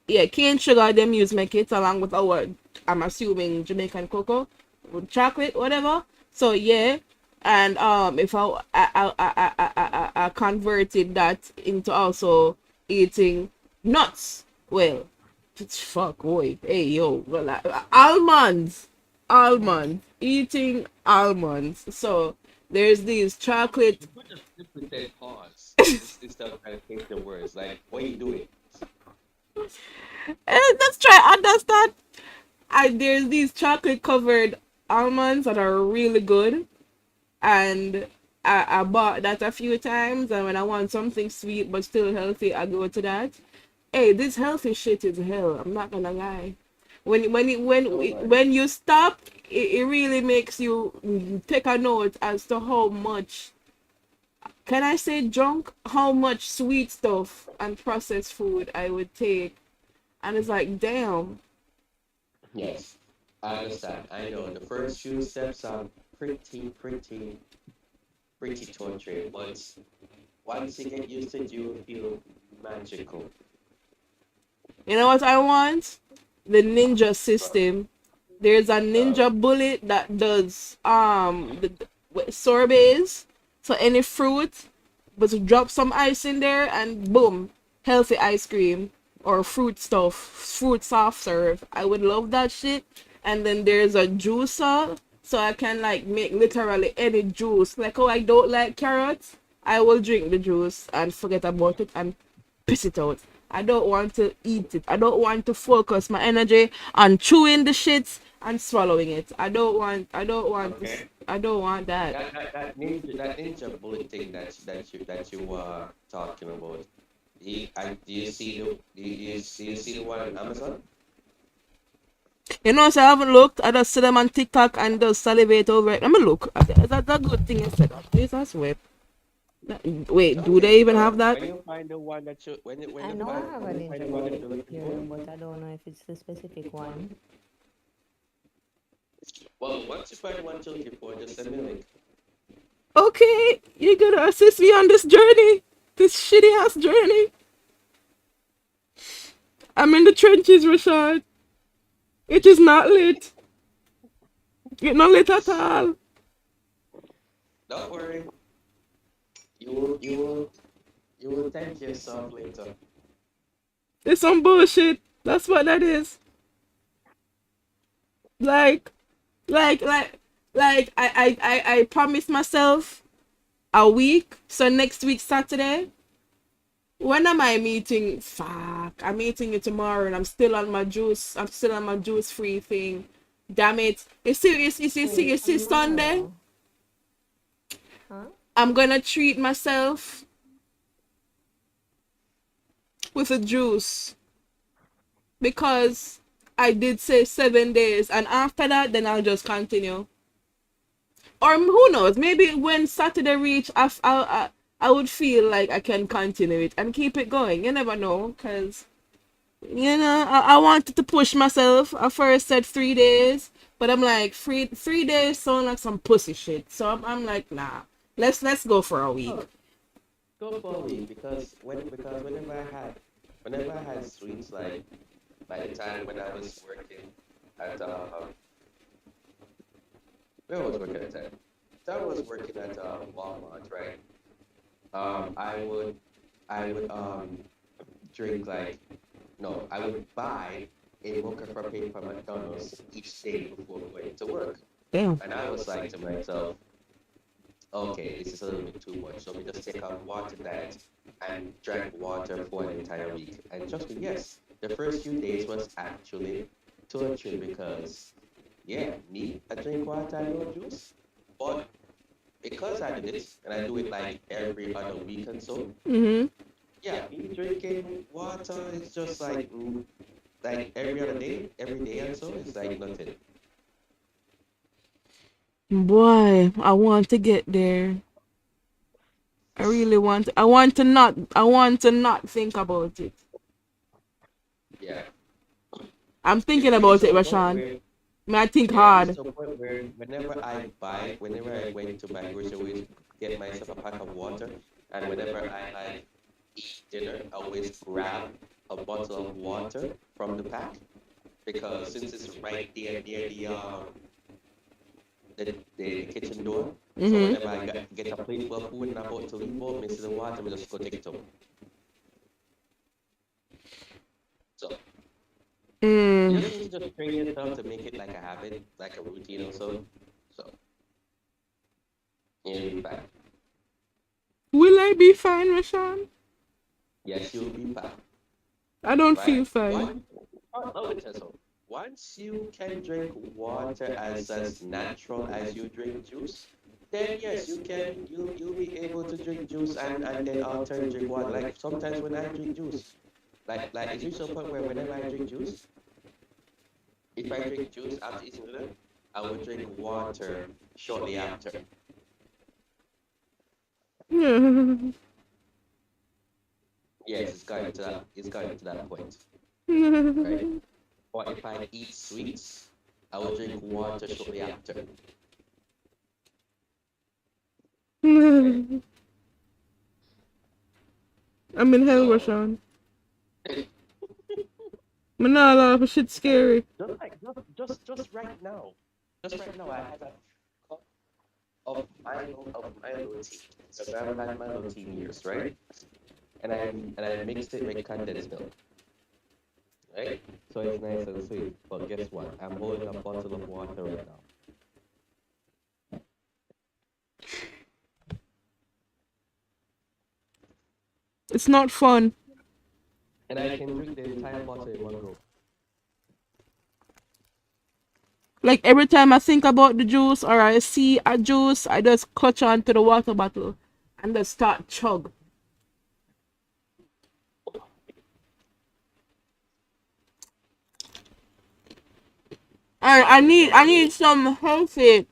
Speaker 5: Yeah, cane sugar them use make it along with our, I'm assuming, Jamaican cocoa with chocolate, whatever. So yeah, and if I converted that into also eating nuts. Well, fuck, boy, hey yo, well, almonds, eating almonds. So there's these chocolate.
Speaker 6: You could just simply say pause. Instead of trying to think the words. Like, what are you doing?
Speaker 5: Let's try understand. There's these chocolate covered almonds that are really good, and I bought that a few times. And when I want something sweet but still healthy, I go to that. Hey, this healthy shit is hell. I'm not gonna lie. When you stop, it really makes you take a note as to how much, can I say junk, how much sweet stuff and processed food I would take, and it's like damn.
Speaker 6: Yes, I understand. I know the first few steps are pretty torture, but once you get used to it, you will feel magical.
Speaker 5: You know what I want? The ninja system. There's a ninja bullet that does sorbets. So any fruit, but you drop some ice in there and boom, healthy ice cream or fruit stuff, fruit soft serve. I would love that shit. And then there's a juicer, so I can like make literally any juice. Like, oh, I don't like carrots, I will drink the juice and forget about it and piss it out. I don't want to eat it. I don't want to focus my energy on chewing the shit and swallowing it.
Speaker 6: Okay.
Speaker 5: I don't want that.
Speaker 6: That ninja bullet thing that you were talking about. Do you see the one on Amazon?
Speaker 5: You know, so I haven't looked. I just see them on TikTok and just salivate over it. Let me look. That's a good thing instead of Jesus whip. Wait, do
Speaker 6: Okay,
Speaker 5: they even have
Speaker 6: so
Speaker 5: that?
Speaker 6: when you find the one that you when
Speaker 7: I
Speaker 6: you
Speaker 7: know I
Speaker 6: find
Speaker 7: have a
Speaker 6: when you find
Speaker 7: ninja
Speaker 6: the one that
Speaker 7: bullet
Speaker 6: you're looking
Speaker 7: here,
Speaker 6: for,
Speaker 7: but I don't know if it's the specific one.
Speaker 6: well, once you find the one you're looking for, just send me a link.
Speaker 5: Okay, you're gonna assist me on this journey. This shitty ass journey. I'm in the trenches, Rashad. It is not lit. It's not lit at all.
Speaker 6: Don't worry, you will you will you will thank yourself later.
Speaker 5: It's some bullshit. That's what that is. Like, like, like, I promised myself a week. So next week, Saturday. When am I meeting? Fuck. I'm meeting you tomorrow and I'm still on my juice. I'm still on my juice free thing. Damn it.
Speaker 7: Wait,
Speaker 5: You see Sunday?
Speaker 7: tomorrow? Huh?
Speaker 5: I'm gonna treat myself with a juice because I did say 7 days, and after that, then I'll just continue. Or who knows? Maybe when Saturday reach, I would feel like I can continue it and keep it going. You never know, cause you know I wanted to push myself. I first said 3 days, but I'm like three days sound like some pussy shit. So I'm like nah. Let's go for a week.
Speaker 6: Oh, go for a week because whenever I had sweets, like by the time when I was working at where I was working at the time. So I was working at Walmart, right? I would drink like no, I would buy a mocha frappe from McDonald's each day before going to work.
Speaker 5: Damn.
Speaker 6: And I was like to myself, okay, this is a little bit too much. So we just take a water diet and drank water for an entire week. And trust me, yes, the first few days was actually torture because, yeah, me, I drink water, I don't juice. But because I did it, and I do it like every other week and so,
Speaker 5: Mm-hmm.
Speaker 6: yeah, me drinking water is just like every day and so, it's like nothing.
Speaker 5: Boy, I want to get there. I really want. I want to not. I want to not think about it.
Speaker 6: Yeah.
Speaker 5: I'm
Speaker 6: It
Speaker 5: thinking
Speaker 6: reached
Speaker 5: about it,
Speaker 6: a point
Speaker 5: Rashawn.
Speaker 6: where
Speaker 5: I think
Speaker 6: Yeah, it reached
Speaker 5: hard.
Speaker 6: a point where whenever I went to buy groceries, get myself a pack of water, and whenever I like eat dinner, I always grab a bottle of water from the pack because since it's right there near the kitchen door, so
Speaker 5: Mm-hmm.
Speaker 6: whenever get a plate full of food and I'm about to leave out, mix the water, we just go take it out. So you
Speaker 5: Mm.
Speaker 6: just need to just train yourself to make it like a habit, like a routine or so. So you'll be fine.
Speaker 5: Will I be fine, Rashawn?
Speaker 6: Yes, you'll be fine.
Speaker 5: I don't feel
Speaker 6: Right?
Speaker 5: fine.
Speaker 6: Once you can drink water as natural as you drink juice, then yes, you'll be able to drink juice and then turn drink water. Like sometimes when I drink juice, like it's reached a point where whenever I drink juice, if I drink juice after eating dinner, I would drink water shortly after. Yes, it's gotten to that point, right? Or if I eat sweets, I will drink water shortly after. Okay?
Speaker 5: I'm in hell,
Speaker 6: So
Speaker 5: Rashawn. I'm not allowed. Shit scary.
Speaker 6: just right now, I had a cup of Milo tea. So I haven't had Milo tea in years, right? And I mixed it with condensed milk, right? So it's nice and sweet. But guess what? I'm holding a bottle of water right now.
Speaker 5: It's not fun.
Speaker 6: And I can drink the entire bottle in one go.
Speaker 5: Like every time I think about the juice or I see a juice, I just clutch onto the water bottle and just start chug. And I need some healthy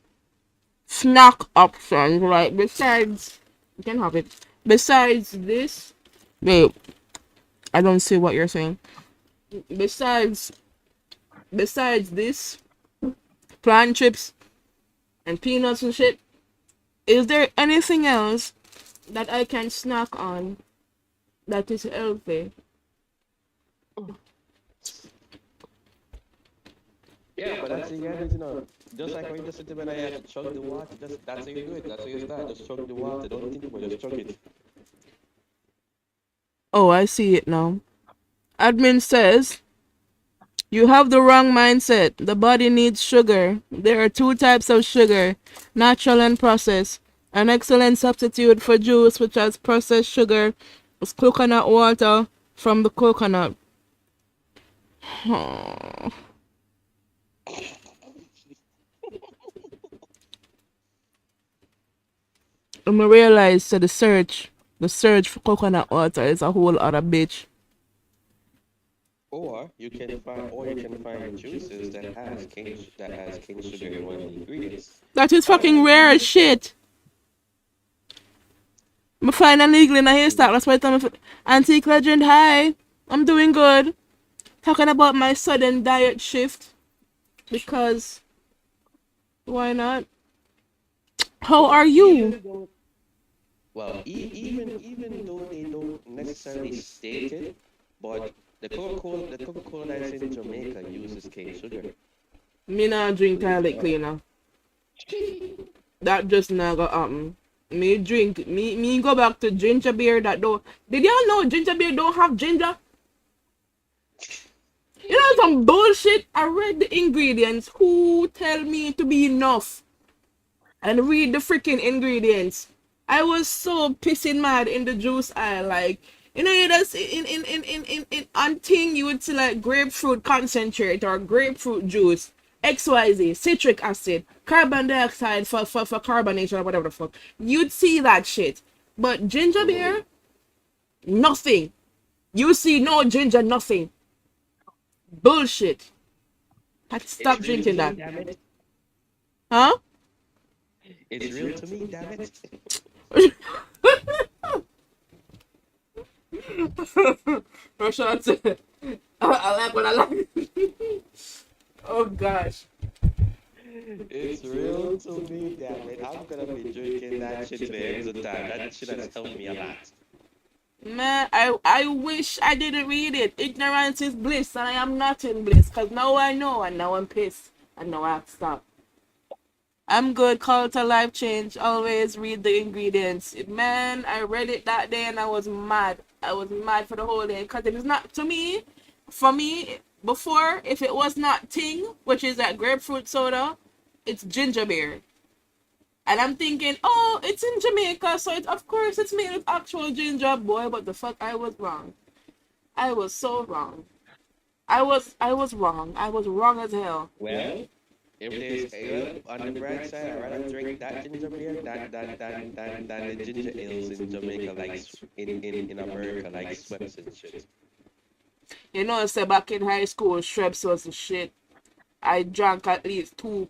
Speaker 5: snack options. Like besides, you can have it. Besides this, wait, I don't see what you're saying. Besides this, plant chips and peanuts and shit. Is there anything else that I can snack on that is healthy?
Speaker 6: Yeah, but that's the end, just like when you just sit there when I have to chug the water, just that's how you do it. That's how you start. Just chug the water. Don't think about it, just chug it.
Speaker 5: Oh, I see it now. Admin says you have the wrong mindset. The body needs sugar. There are two types of sugar, natural and processed. An excellent substitute for juice, which has processed sugar, is coconut water from the coconut. Oh. And I realized that the search for coconut water is a whole other bitch.
Speaker 6: Or you can find juices that has cane sugar in one of the ingredients.
Speaker 5: That is
Speaker 6: Or
Speaker 5: fucking
Speaker 6: you
Speaker 5: rare
Speaker 6: can
Speaker 5: as shit. I find a needle in a haystack. That's why I tell me, Antique Legend, hi. I'm doing good. Talking about my sudden diet shift because why not? How are you?
Speaker 6: even though well, even though they don't necessarily state it, but the Coca-Cola that's in Jamaica uses cane sugar.
Speaker 5: Me not drink
Speaker 6: Believe it or
Speaker 5: toilet
Speaker 6: not.
Speaker 5: cleaner. That just never happen. Me go back to ginger beer that don't. Did y'all know ginger beer don't have ginger? You know some bullshit. I read the ingredients. Who tell me to be enough? And read the freaking ingredients. I was so pissing mad in the juice aisle, like you know, that's in on thing you would see like grapefruit concentrate or grapefruit juice, XYZ, citric acid, carbon dioxide for carbonation or whatever the fuck. You'd see that shit. But ginger beer, nothing. You see no ginger, nothing. Bullshit. Had to stop
Speaker 6: It's real
Speaker 5: drinking
Speaker 6: to me,
Speaker 5: that.
Speaker 6: damn it.
Speaker 5: Huh?
Speaker 6: It's real to me, damn it.
Speaker 5: Rashad, I like what I like. Oh gosh.
Speaker 6: It's real to me, damn it. I'm gonna be drinking that shit millions of times. That shit has helped me a lot.
Speaker 5: Man, I wish I didn't read it. Ignorance is bliss, and I am not in bliss. Cause now I know, and now I'm pissed, and now I have to stop. I'm good. Call to life change. Always read the ingredients. Man, I read it that day and I was mad. I was mad for the whole day because it is not to me. For me, before, if it was not Ting, which is that grapefruit soda, it's ginger beer. And I'm thinking, oh, it's in Jamaica, so of course it's made with actual ginger, boy. But the fuck, I was wrong. I was so wrong. I was wrong. I was wrong as hell.
Speaker 6: Well, if there's ale on the bright side, I'd rather drink that ginger beer than the ginger ales in Jamaica, like in America, like Schweppes and shit.
Speaker 5: You know, say back in high school, Schweppes was the shit. I drank at least two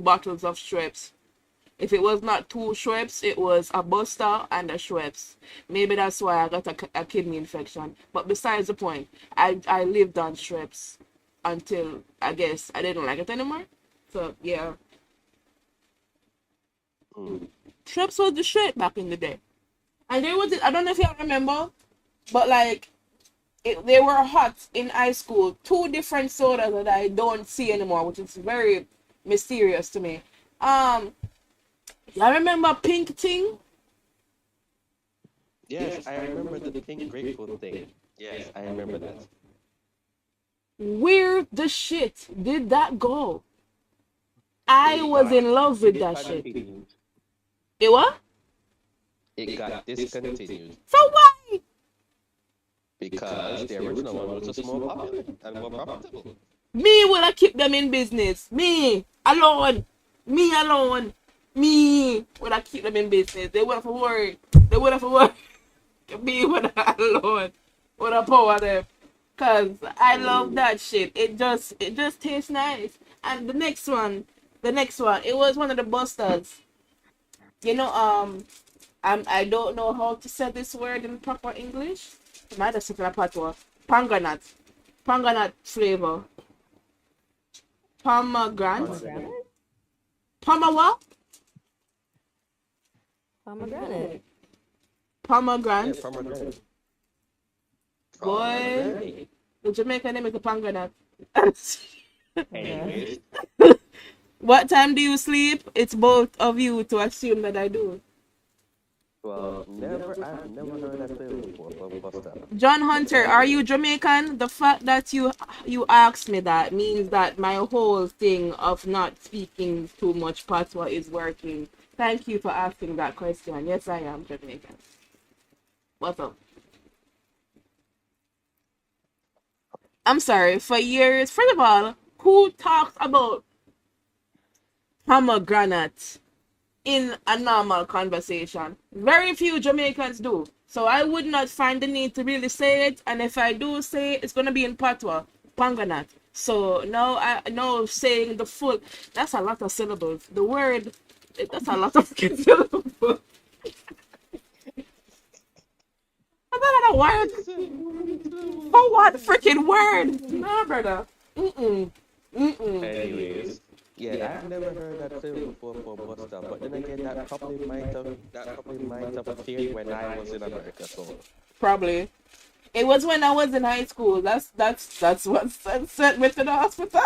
Speaker 5: bottles of Schweppes. If it was not two Schweppes, it was a Buster and a Schweppes. Maybe that's why I got a kidney infection. But besides the point, I lived on Schweppes until I guess I didn't like it anymore. So yeah, Schweppes was the shit back in the day. And there was I don't know if y'all remember, but like they were hot in high school. Two different sodas that I don't see anymore, which is very mysterious to me. Y'all remember Pink Ting?
Speaker 6: Yes, I remember the pink grapefruit thing. Yes, I remember that.
Speaker 5: Where the shit did that go? I was in love with that shit.
Speaker 6: Discontinued.
Speaker 5: It what?
Speaker 6: It got discontinued
Speaker 5: For why?
Speaker 6: because the original one was just more popular and more profitable.
Speaker 5: Me will I keep them in business. Me alone. Me alone. Me would I keep them in business. They would have to worry. They would have to worry. Me would I alone. Would I power them. Cause I love that shit. It just tastes nice. And the next one, it was one of the busters. You know, I don't know how to say this word in proper English. I might have said a patois. Panganut flavor. Pomegranate. Poma what?
Speaker 7: Pomegranate.
Speaker 5: Pomegranate.
Speaker 6: Pomegranate.
Speaker 5: Boy, the Jamaican name is the Panganut.
Speaker 6: Anyways,
Speaker 5: What time do you sleep? It's both of you to assume that I do.
Speaker 6: well, I've never heard that flavor before, but Buster.
Speaker 5: John Hunter, are you Jamaican? The fact that you asked me that means that my whole thing of not speaking too much patois is working. Thank you for asking that question. Yes, I am Jamaican. What's up? I'm sorry, for years, first of all, who talks about pomegranate in a normal conversation? Very few Jamaicans do. So I would not find the need to really say it, and if I do say it, it's gonna be in patois, panganat. So now I know saying the full, that's a lot of syllables. The word, that's a lot of syllables. Is that a word? For what freaking word? No, brother.
Speaker 6: Anyways, yeah, I've never heard that flavor before for Buster, but then again, that probably might have appeared when I was in America. So
Speaker 5: Probably. It was when I was in high school. That's what sent me to the hospital.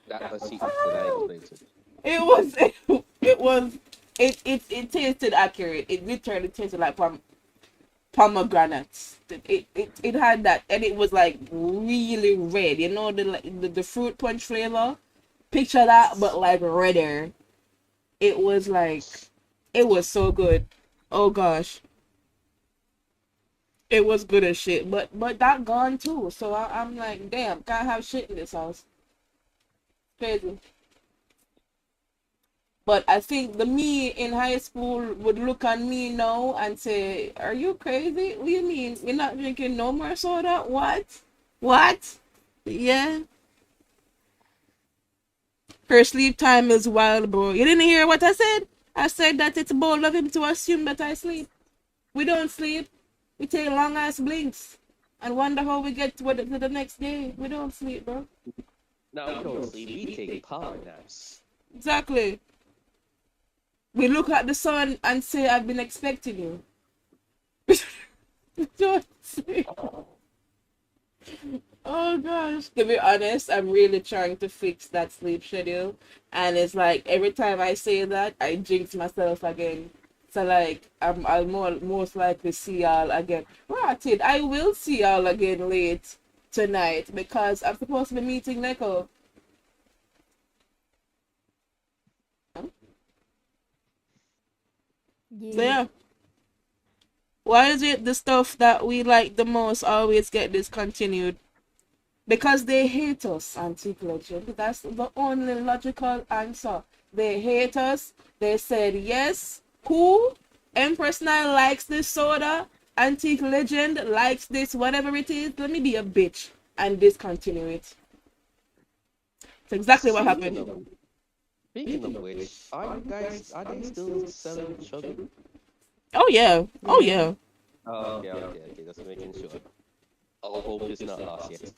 Speaker 6: that was secret that I explained to.
Speaker 5: It was it tasted accurate. It literally tasted like pomegranates. It had that, and it was like really red. You know the fruit punch flavor. Picture that, but like redder. It was like, it was so good. Oh gosh, it was good as shit. But that gone too. So I'm like, damn, can't have shit in this house. Crazy. But I think the me in high school would look at me now and say, "Are you crazy? What do you mean? We're not drinking no more soda? What? What? Yeah." Her sleep time is wild, bro. You didn't hear what I said? I said that it's bold of him to assume that I sleep. We don't sleep. We take long ass blinks and wonder how we get to the next day. We don't sleep, bro.
Speaker 6: No, we don't sleep. We take power naps.
Speaker 5: Exactly. We look at the sun and say, "I've been expecting you." Don't sleep. Oh gosh. To be honest, I'm really trying to fix that sleep schedule. And it's like every time I say that, I jinx myself again. So like I'll most likely see y'all again. Right, I will see y'all again late tonight because I'm supposed to be meeting Neko. So yeah. Why is it the stuff that we like the most always get discontinued? Because they hate us, Antique Legend. That's the only logical answer. They hate us. They said, yes, cool. Empress Nile likes this soda. Antique Legend likes this, whatever it is. Let me be a bitch and discontinue it. It's exactly what happened.
Speaker 6: Speaking of which, are they still selling sugar?
Speaker 5: Oh, yeah. Oh, yeah.
Speaker 6: Oh, okay. Just making sure. All hope is not lost yet.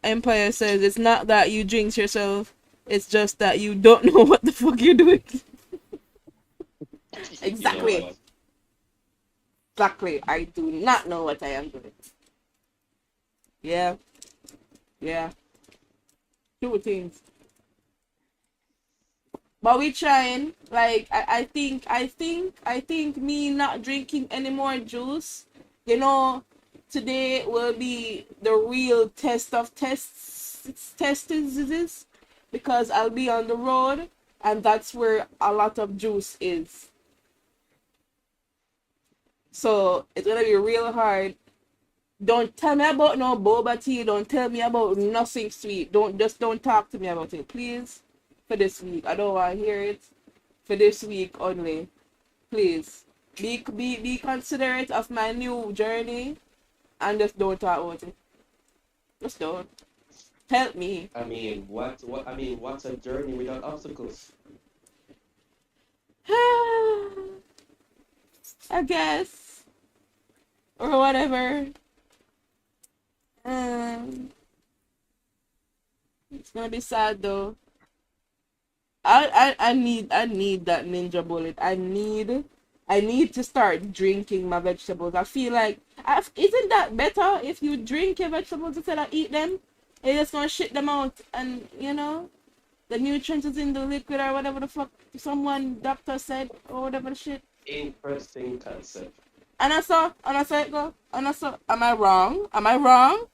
Speaker 5: Empire says it's not that you jinx yourself, it's just that you don't know what the fuck you're doing. Exactly.
Speaker 6: You know what?
Speaker 5: Exactly. I do not know what I am doing. Yeah. Yeah. Two things. But we trying. Like I think me not drinking any more juice, you know, today will be the real test of tests because I'll be on the road and that's where a lot of juice is. So it's gonna be real hard. Don't tell me about no boba tea. Don't tell me about nothing sweet. Don't talk to me about it, please. For this week, I don't want to hear it. For this week only, please. Be considerate of my new journey, and just don't talk about it. Just don't. Help me.
Speaker 6: I mean, what's a journey without obstacles?
Speaker 5: I guess, or whatever. It's gonna be sad though. I need that ninja bullet. I need to start drinking my vegetables. I feel like isn't that better if you drink your vegetables instead of eat them? You're just gonna shit them out, and you know the nutrients is in the liquid or whatever the fuck someone doctor said or whatever the shit.
Speaker 6: Interesting concept.
Speaker 5: And I saw it go. And I saw. Am I wrong? Am I wrong?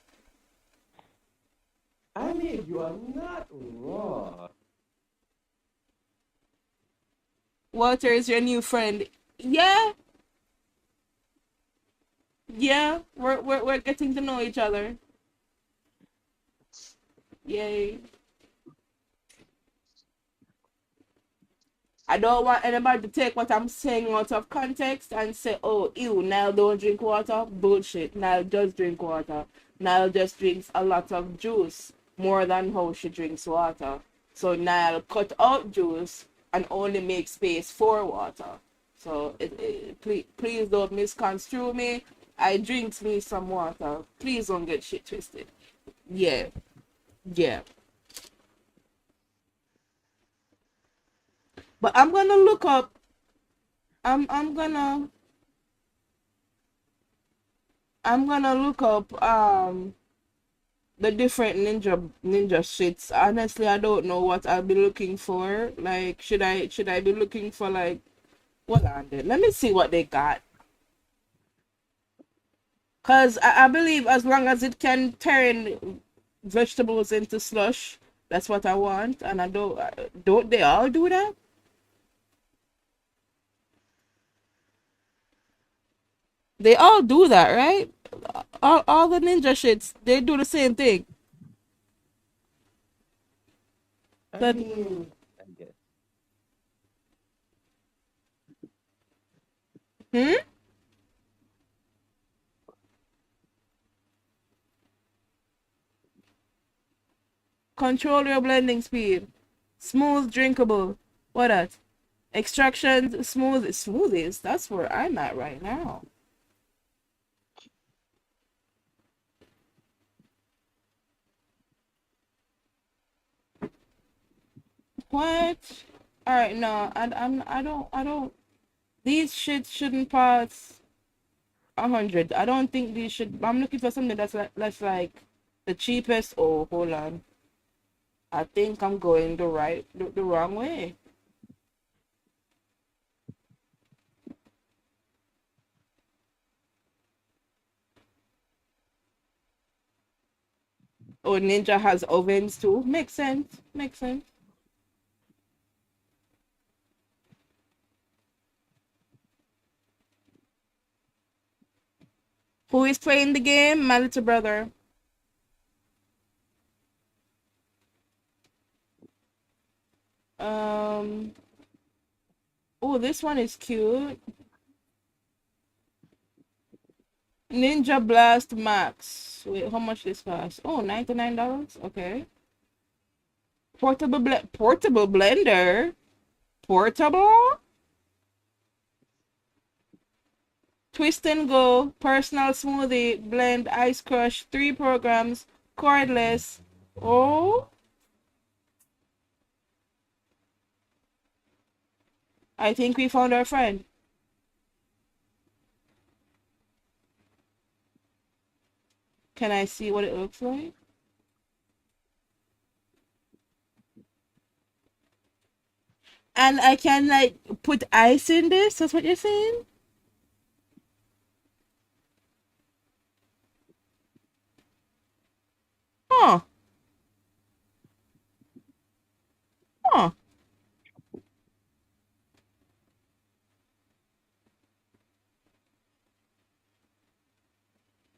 Speaker 6: I mean, you are not wrong.
Speaker 5: Walter is your new friend. Yeah. Yeah. We're getting to know each other. Yay. I don't want anybody to take what I'm saying out of context and say, oh, ew, Nile don't drink water. Bullshit. Nile does drink water. Nile just drinks a lot of juice, more than how she drinks water. So Nile cut out juice and only make space for water. So please don't misconstrue me. I drinks me some water. Please don't get shit twisted. Yeah. Yeah. But I'm gonna look up. I'm gonna look up the different ninja shits. Honestly, I don't know what I'll be looking for. Like, should I be looking for like what on there? Let me see what they got. Cause I believe as long as it can turn vegetables into slush, that's what I want. And I don't they all do that? They all do that, right? All the ninja shits, they do the same thing.
Speaker 6: I
Speaker 5: But
Speaker 6: mean, I guess.
Speaker 5: hmm? Control your blending speed. Smooth, drinkable. What else? Extraction, smoothies. That's where I'm at right now. What? All right, no, I don't. These shit shouldn't pass 100. I don't think these should. I'm looking for something that's like the cheapest. Oh, hold on. I think I'm going the wrong way. Oh, Ninja has ovens too. Makes sense. Makes sense. Who is playing the game? My little brother. Um. Oh, this one is cute. Ninja Blast Max. Wait, how much this cost? Oh, $99. Okay. Portable blender. Portable. Twist and go. Personal smoothie. Blend. Ice crush. 3 programs. Cordless. Oh. I think we found our friend. Can I see what it looks like? And I can like put ice in this. That's what you're saying? Huh. Huh.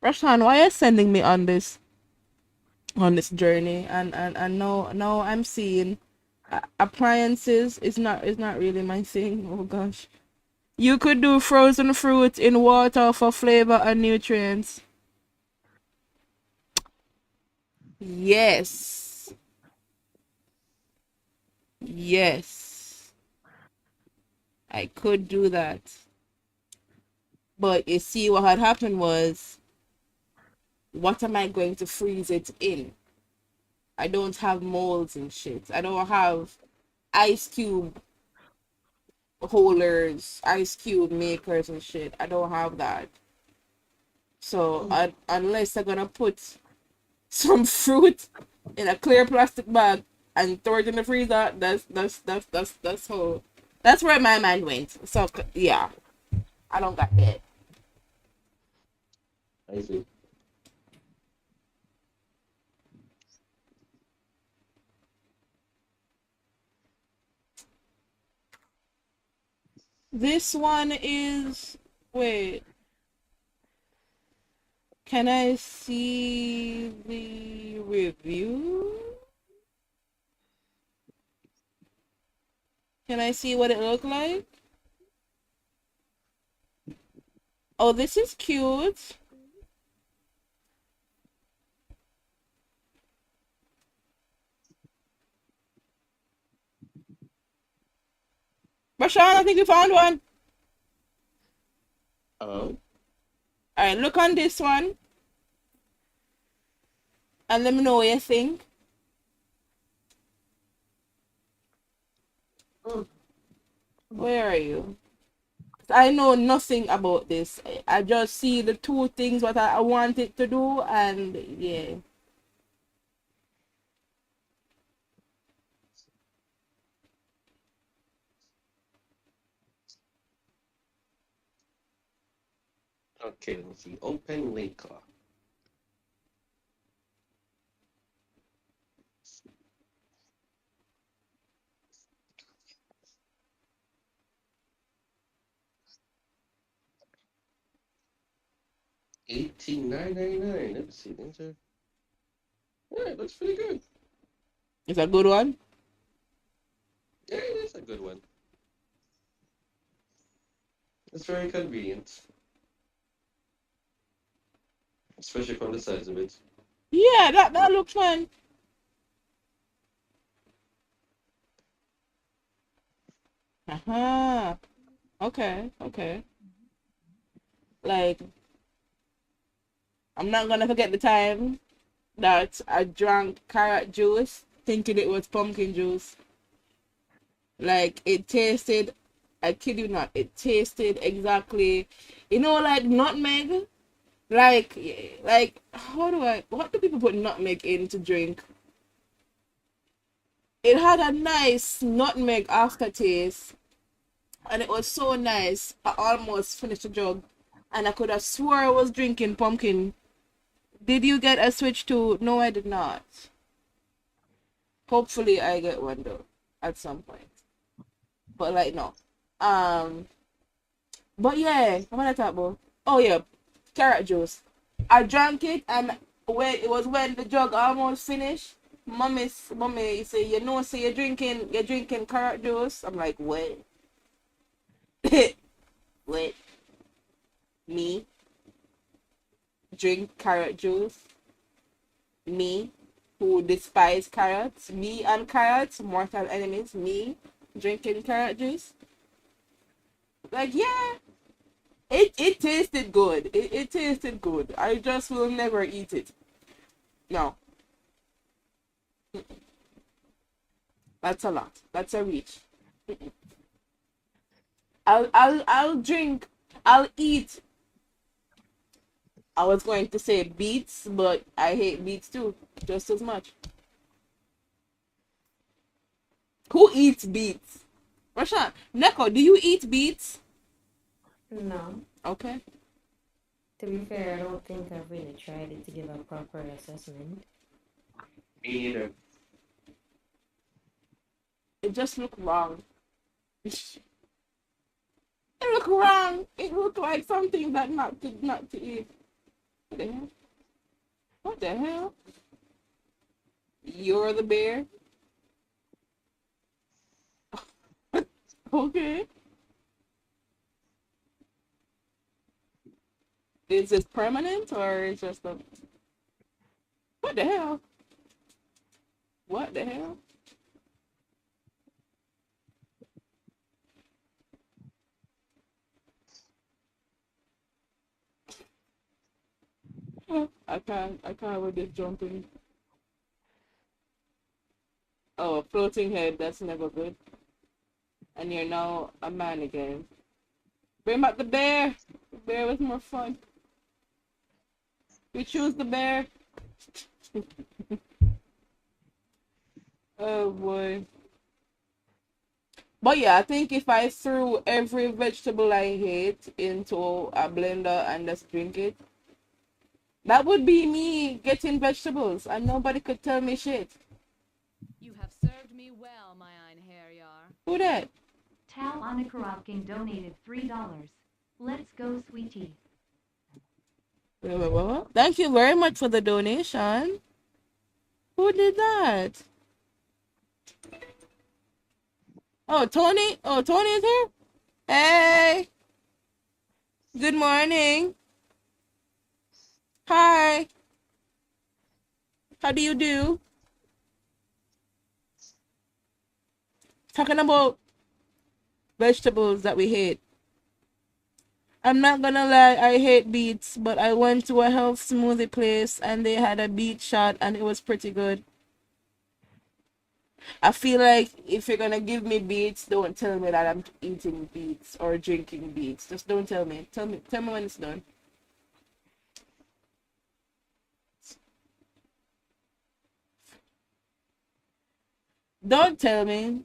Speaker 5: Rashan, why are you sending me on this journey? And now I'm seeing appliances is not really my thing. Oh gosh. You could do frozen fruit in water for flavor and nutrients. Yes. Yes. I could do that. But you see, what had happened was, what am I going to freeze it in? I don't have molds and shit. I don't have ice cube holders, ice cube makers and shit. I don't have that. So unless I'm gonna put some fruit in a clear plastic bag and throw it in the freezer, that's how that's where my mind went. So yeah, I don't got that.
Speaker 6: I see.
Speaker 5: This one is wait. Can I see the review? Can I see what it looked like? Oh, this is cute. Rashawn, I think we found one.
Speaker 6: Oh,
Speaker 5: Alright, look on this one and let me know what you think. Where are you? I know nothing about this. I just see the two things what I want it to do, and yeah.
Speaker 6: Okay, let's see. Open linker. $18.99. Let's see. Yeah, it looks pretty good.
Speaker 5: It's a good one.
Speaker 6: Yeah, it is a good one. It's very convenient, especially from the size of it.
Speaker 5: Yeah, that looks fun. Uh-huh. Okay. Like, I'm not gonna forget the time that I drank carrot juice thinking it was pumpkin juice. Like, it tasted, I kid you not, it tasted exactly, like nutmeg. Like, what do people put nutmeg in to drink? It had a nice nutmeg aftertaste, and it was so nice. I almost finished the jug, and I could have swore I was drinking pumpkin. Did you get a Switch too? No, I did not. Hopefully, I get one though at some point. But like, no. But yeah, what am I talking about? Oh yeah, carrot juice. I drank it, and when the jug almost finished, mommy say, say you're drinking carrot juice. I'm like, what? What? Me drink carrot juice? Me who despise carrots? Me and carrots, mortal enemies? Me drinking carrot juice? Like, yeah, it tasted good. It tasted good. I just will never eat it. No. That's a lot. That's a reach. I'll drink. I'll eat. I was going to say beets, but I hate beets too, just as much. Who eats beets? Rashan, Neko, do you eat beets?
Speaker 7: No.
Speaker 5: Okay.
Speaker 7: To be fair, I don't think I've really tried it to give a proper assessment.
Speaker 6: Me neither.
Speaker 5: It just looked wrong. It looked wrong. It looked like something that not to eat. What the hell? What the hell? You're the bear? Okay. Is this permanent or is just a... What the hell? What the hell? I can't with this jumping. Oh, a floating head, that's never good. And you're now a man again. Bring back the bear! The bear was more fun. We choose the bear. Oh boy. But yeah, I think if I threw every vegetable I hate into a blender and just drink it, that would be me getting vegetables and nobody could tell me shit.
Speaker 3: You have served me well, my Einherjar.
Speaker 5: Who that?
Speaker 8: Tal Anikarovkin donated $3. Let's go, sweetie.
Speaker 5: Thank you very much for the donation. Who did that? Oh, Tony? Oh, Tony is here? Hey! Good morning. Hi. How do you do? Talking about vegetables that we hate. I'm not gonna lie, I hate beets, but I went to a health smoothie place and they had a beet shot and it was pretty good. I feel like if you're gonna give me beets, don't tell me that I'm eating beets or drinking beets. Just don't tell me. Tell me when it's done. Don't tell me.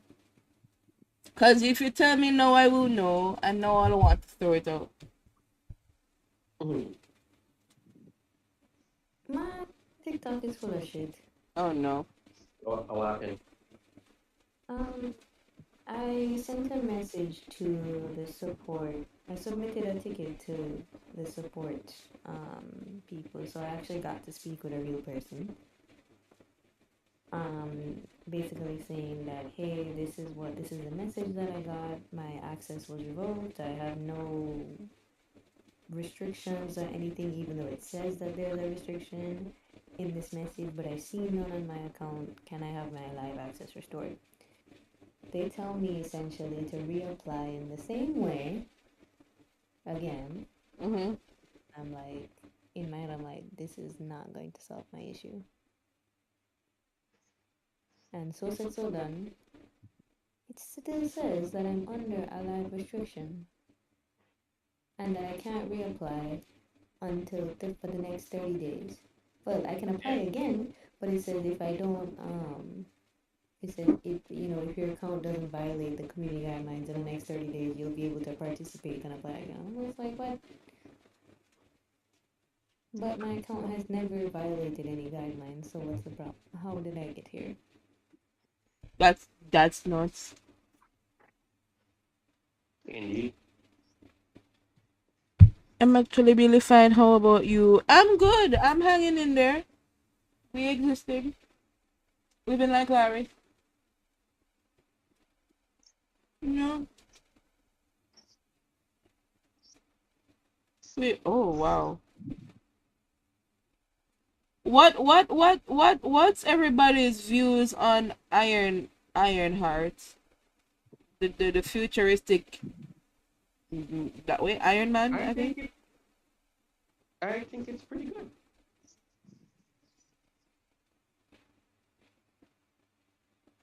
Speaker 5: Because if you tell me no, I will know. And now I don't want to throw it out.
Speaker 6: Mhm.
Speaker 7: My TikTok is full of shit.
Speaker 5: Oh no.
Speaker 6: What happened?
Speaker 7: Um, I sent a message to the support. I submitted a ticket to the support people, so I actually got to speak with a real person. Basically saying that, hey, this is the message that I got. My access was revoked. I have no restrictions or anything, even though it says that there's a restriction in this message, but I see none on my account. Can I have my live access restored? They tell me essentially to reapply in the same way again.
Speaker 5: Mm-hmm.
Speaker 7: I'm like, in my head, I'm like, this is not going to solve my issue. And so said, so done. It still says that I'm under a live restriction and that I can't reapply until for the next 30 days. Well, I can apply again, but it says if I don't, it says if your account doesn't violate the community guidelines in the next 30 days, you'll be able to participate and apply again. I was like, what? But my account has never violated any guidelines, so what's the problem? How did I get here?
Speaker 5: That's nuts.
Speaker 6: Indeed.
Speaker 5: I'm actually really fine. How about you? I'm good. I'm hanging in there. We existing. Living like Larry. You know? Oh wow. What's everybody's views on Ironheart? The futuristic that way Iron Man,
Speaker 6: I
Speaker 5: I think.
Speaker 6: think it, I think it's pretty good.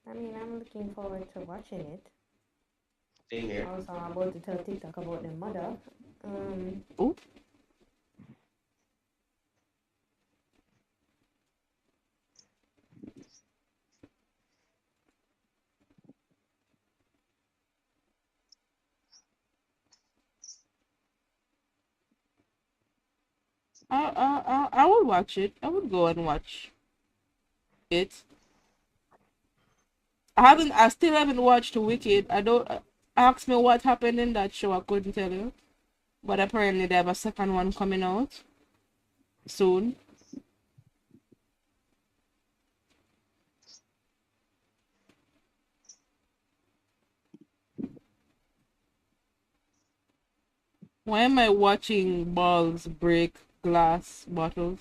Speaker 7: I mean, I'm looking forward to watching it.
Speaker 6: Same here.
Speaker 7: Also, I'm about to tell TikTok about the mother.
Speaker 5: Oh. I would watch it. I would go and watch it. I still haven't watched Wicked. I don't ask me what happened in that show. I couldn't tell you. But apparently they have a second one coming out soon. Why am I watching balls break glass bottles?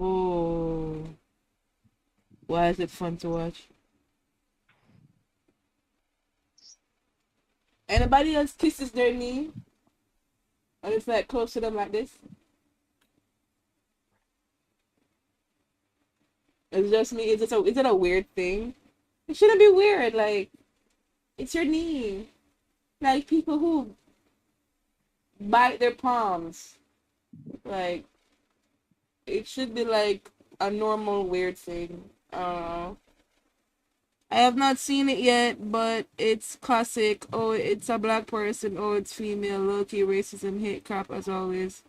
Speaker 5: Oh, why is it fun to watch? Anybody else kisses their knee? And it's like close to them like this? It's just me. Is it a weird thing? It shouldn't be weird. Like, it's your knee. Like people who bite their palms. Like, it should be like a normal weird thing. I have not seen it yet, but it's classic. Oh, it's a black person. Oh, it's female. Low-key racism, hate crap as always.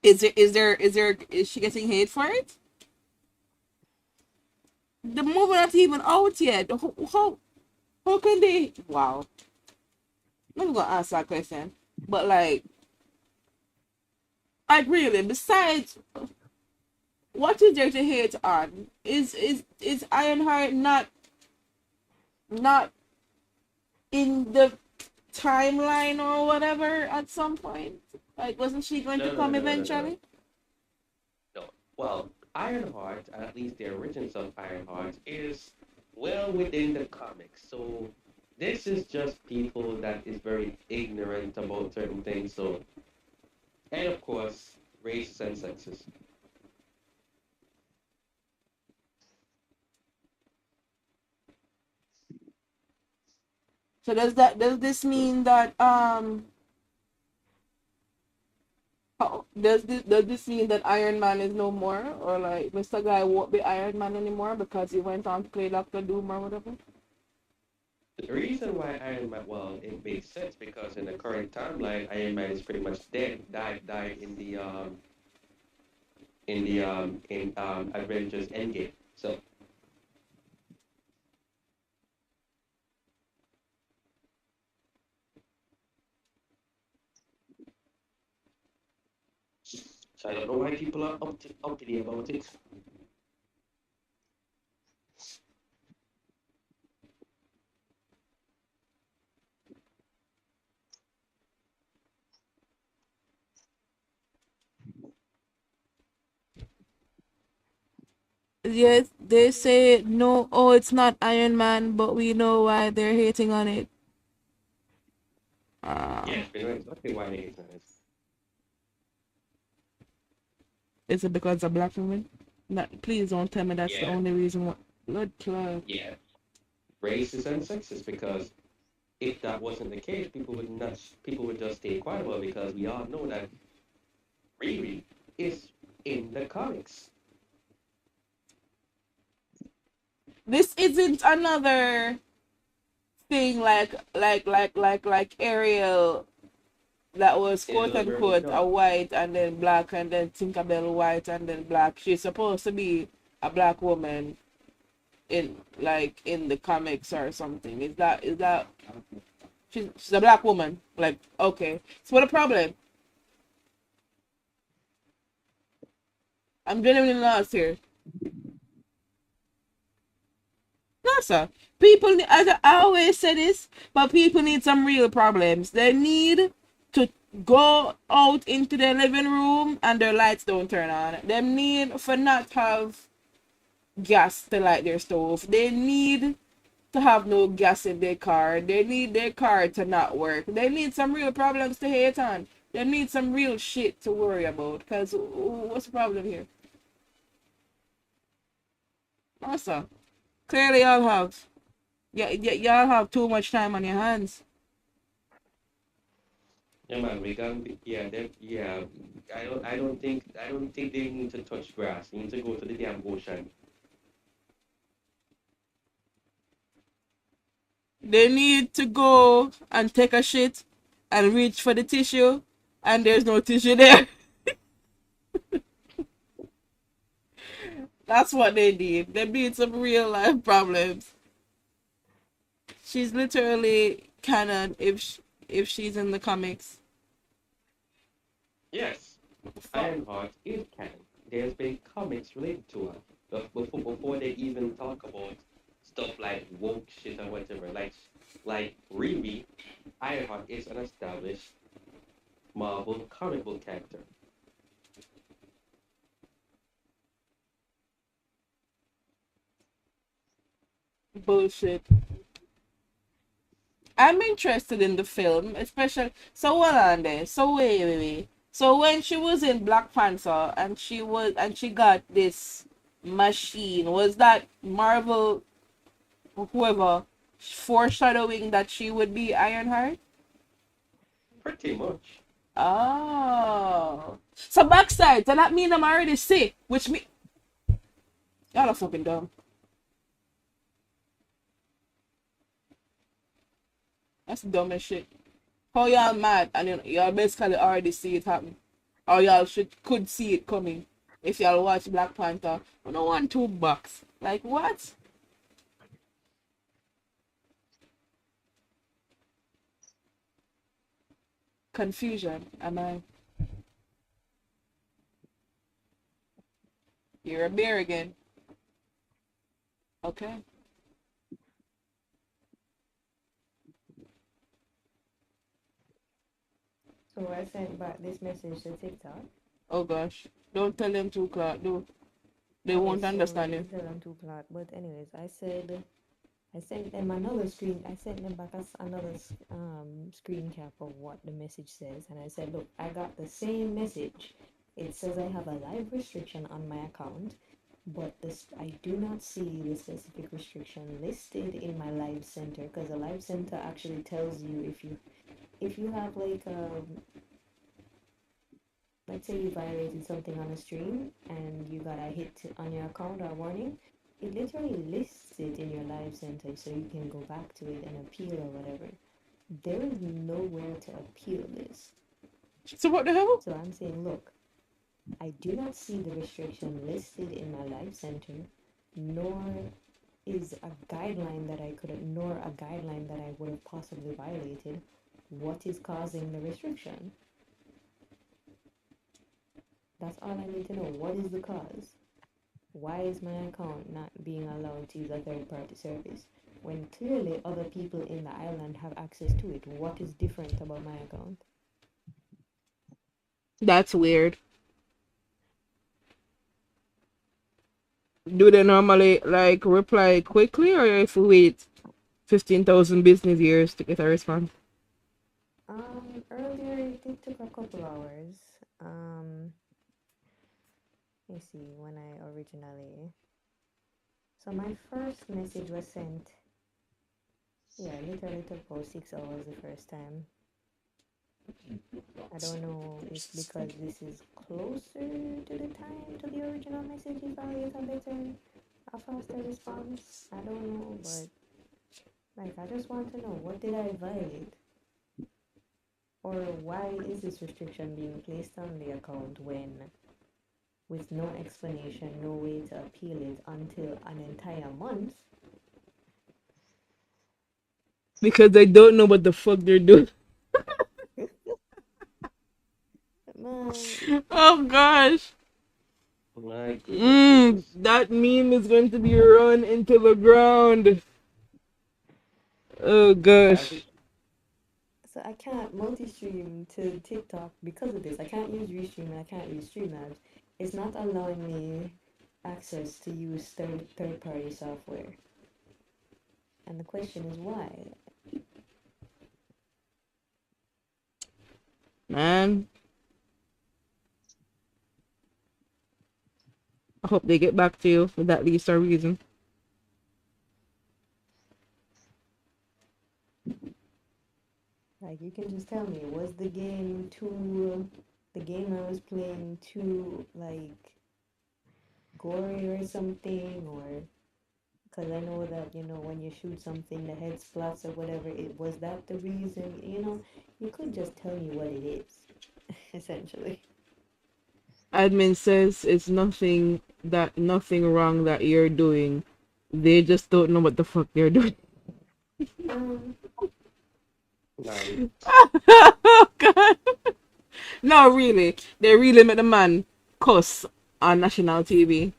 Speaker 5: Is she getting hate for it? The movie not even out yet. How can they? Wow. I'm not gonna answer that question. But like really, besides, what is there to hate on? Is Ironheart not in the timeline or whatever at some point? Like, wasn't she going to
Speaker 6: No, no,
Speaker 5: come
Speaker 6: no, no, no,
Speaker 5: eventually?
Speaker 6: no. Well, Ironheart, at least the origins of Ironheart, is well within the comics. So this is just people that is very ignorant about certain things. So, and of course, races and sexes.
Speaker 5: So does this mean that does this mean that Iron Man is no more, or like Mr. Guy won't be Iron Man anymore because he went on to play Doctor Doom or whatever?
Speaker 6: The reason why Iron Man, well, it makes sense because in the current timeline, Iron Man is pretty much dead, died in Avengers Endgame. So I don't know why people are uppity about it.
Speaker 5: Yes, they say no, oh, it's not Iron Man, but we know why they're hating on it.
Speaker 6: Yes, we know exactly why they hate on it.
Speaker 5: Is it because of black women? Not, please don't tell me that's the
Speaker 6: Yeah,
Speaker 5: only reason why. Blood clot.
Speaker 6: yeah, racist and sexist because if that wasn't the case, people would just stay quiet about it because we all know that Riri is in the comics.
Speaker 5: This isn't another thing like Ariel that was
Speaker 6: In
Speaker 5: quote
Speaker 6: Little Mermaid,
Speaker 5: unquote a
Speaker 6: no.
Speaker 5: white and then black and then Tinkerbell white and then black. She's supposed to be a black woman in the comics or something. Is that she's a black woman? Like, okay. So what the problem? I'm genuinely lost here. No, sir. People, as I always say this, but people need some real problems. They need to go out into their living room and their lights don't turn on. They need for not have gas to light their stove. They need to have no gas in their car. They need their car to not work. They need some real problems to hate on. They need some real shit to worry about. Cause what's the problem here? Also, clearly y'all have. Yeah, y'all have too much time on your hands.
Speaker 6: Yeah, man, we can. Yeah, yeah. I don't think they need to touch grass. They need to go to the damn ocean.
Speaker 5: They need to go and take a shit and reach for the tissue, and there's no tissue there. That's what they need. They need some real life problems. She's literally canon if she's in the comics.
Speaker 6: Yes,
Speaker 5: Fuck.
Speaker 6: Ironheart is canon. There's been comics related to her. But before they even talk about stuff like woke shit or whatever, like Riri, Ironheart is an established Marvel comic book character.
Speaker 5: Bullshit. I'm interested in the film, especially. So what on there? So wait. So when she was in Black Panther and she got this machine, was that Marvel whoever foreshadowing that she would be Ironheart?
Speaker 6: Pretty much.
Speaker 5: Oh. So backside, so that mean I'm already sick, which me y'all are fucking dumb. That's dumb as shit. How y'all mad and y'all basically already see it happen. Or y'all could see it coming. If y'all watch Black Panther. I don't want $2. Like what? Confusion. Am I? You're a bear again. Okay.
Speaker 7: So I sent back this message to TikTok.
Speaker 5: Oh gosh. Don't tell them to Clark. Do they
Speaker 7: Okay,
Speaker 5: won't
Speaker 7: so
Speaker 5: understand
Speaker 7: you
Speaker 5: you.
Speaker 7: tell them to plot. But anyways, I sent them another screen. I sent them back another screen cap of what the message says, and I said, look, I got the same message. It says I have a live restriction on my account, but this I do not see the specific restriction listed in my live center because the live center actually tells you if you have like let's say you violated something on a stream and you got a hit on your account or warning, it literally lists it in your live center so you can go back to it and appeal or whatever. There is nowhere to appeal this.
Speaker 5: So what the hell?
Speaker 7: So I'm saying, look, I do not see the restriction listed in my live center, nor is a guideline that I could, nor a guideline that I would have possibly violated. What is causing the restriction? That's all I need to know. What is the cause? Why is my account not being allowed to use a third-party service when clearly other people in the island have access to it? What is different about my account?
Speaker 5: That's weird. Do they normally like reply quickly, or if we wait 15,000 business years to get a response?
Speaker 7: Earlier it took a couple hours. Let me see when I originally. So my first message was sent. Yeah, literally took about 6 hours the first time. I don't know if because this is closer to the time to the original message, if I get a faster response. I don't know, but like I just want to know, what did I violate? Or why is this restriction being placed on the account when, with no explanation, no way to appeal it until an entire month?
Speaker 5: Because they don't know what the fuck they're doing.
Speaker 7: Man,
Speaker 5: Oh gosh.
Speaker 6: My goodness.
Speaker 5: That meme is going to be run into the ground. Oh gosh.
Speaker 7: so I can't multi-stream to TikTok because of this. I can't use Restream and I can't use Streamlabs. It's not allowing me access to use third-party software. And the question is why?
Speaker 5: Man. I hope they get back to you for that least a reason.
Speaker 7: Like, you can just tell me, was the game I was playing too, like, gory or something? Or, because I know that, when you shoot something, the head splats or whatever, was that the reason? You could just tell me what it is, essentially.
Speaker 5: Admin says it's nothing wrong that you're doing. They just don't know what the fuck they're doing.
Speaker 6: Nice.
Speaker 5: Oh god. No, really. They really made the man cuss on national TV.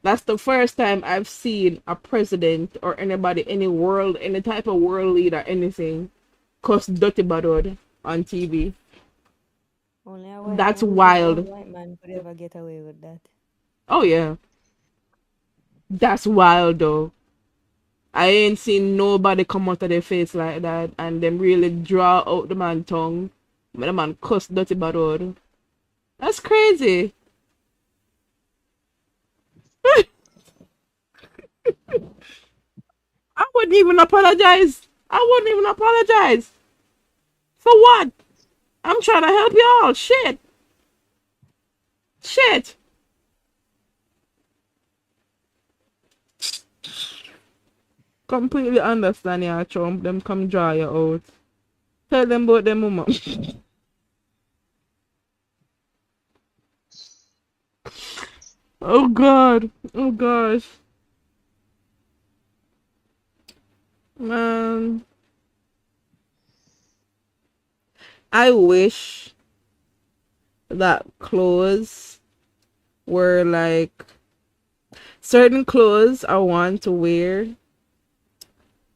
Speaker 5: That's the first time I've seen a president or anybody, any type of world leader, anything, cuss dirty bad on TV.
Speaker 7: Only a white
Speaker 5: That's
Speaker 7: man,
Speaker 5: wild.
Speaker 7: white man could ever get away with that.
Speaker 5: Oh yeah. That's wild though. I ain't seen nobody come out of their face like that and them really draw out the man tongue. When the man cuss dirty bad word. That's crazy. I wouldn't even apologize. For what? I'm trying to help y'all. Shit. Completely understand ya, Trump. Them come dry you out. Tell them about them mama. Oh god. Oh gosh. Man. I wish that clothes were like certain clothes I want to wear,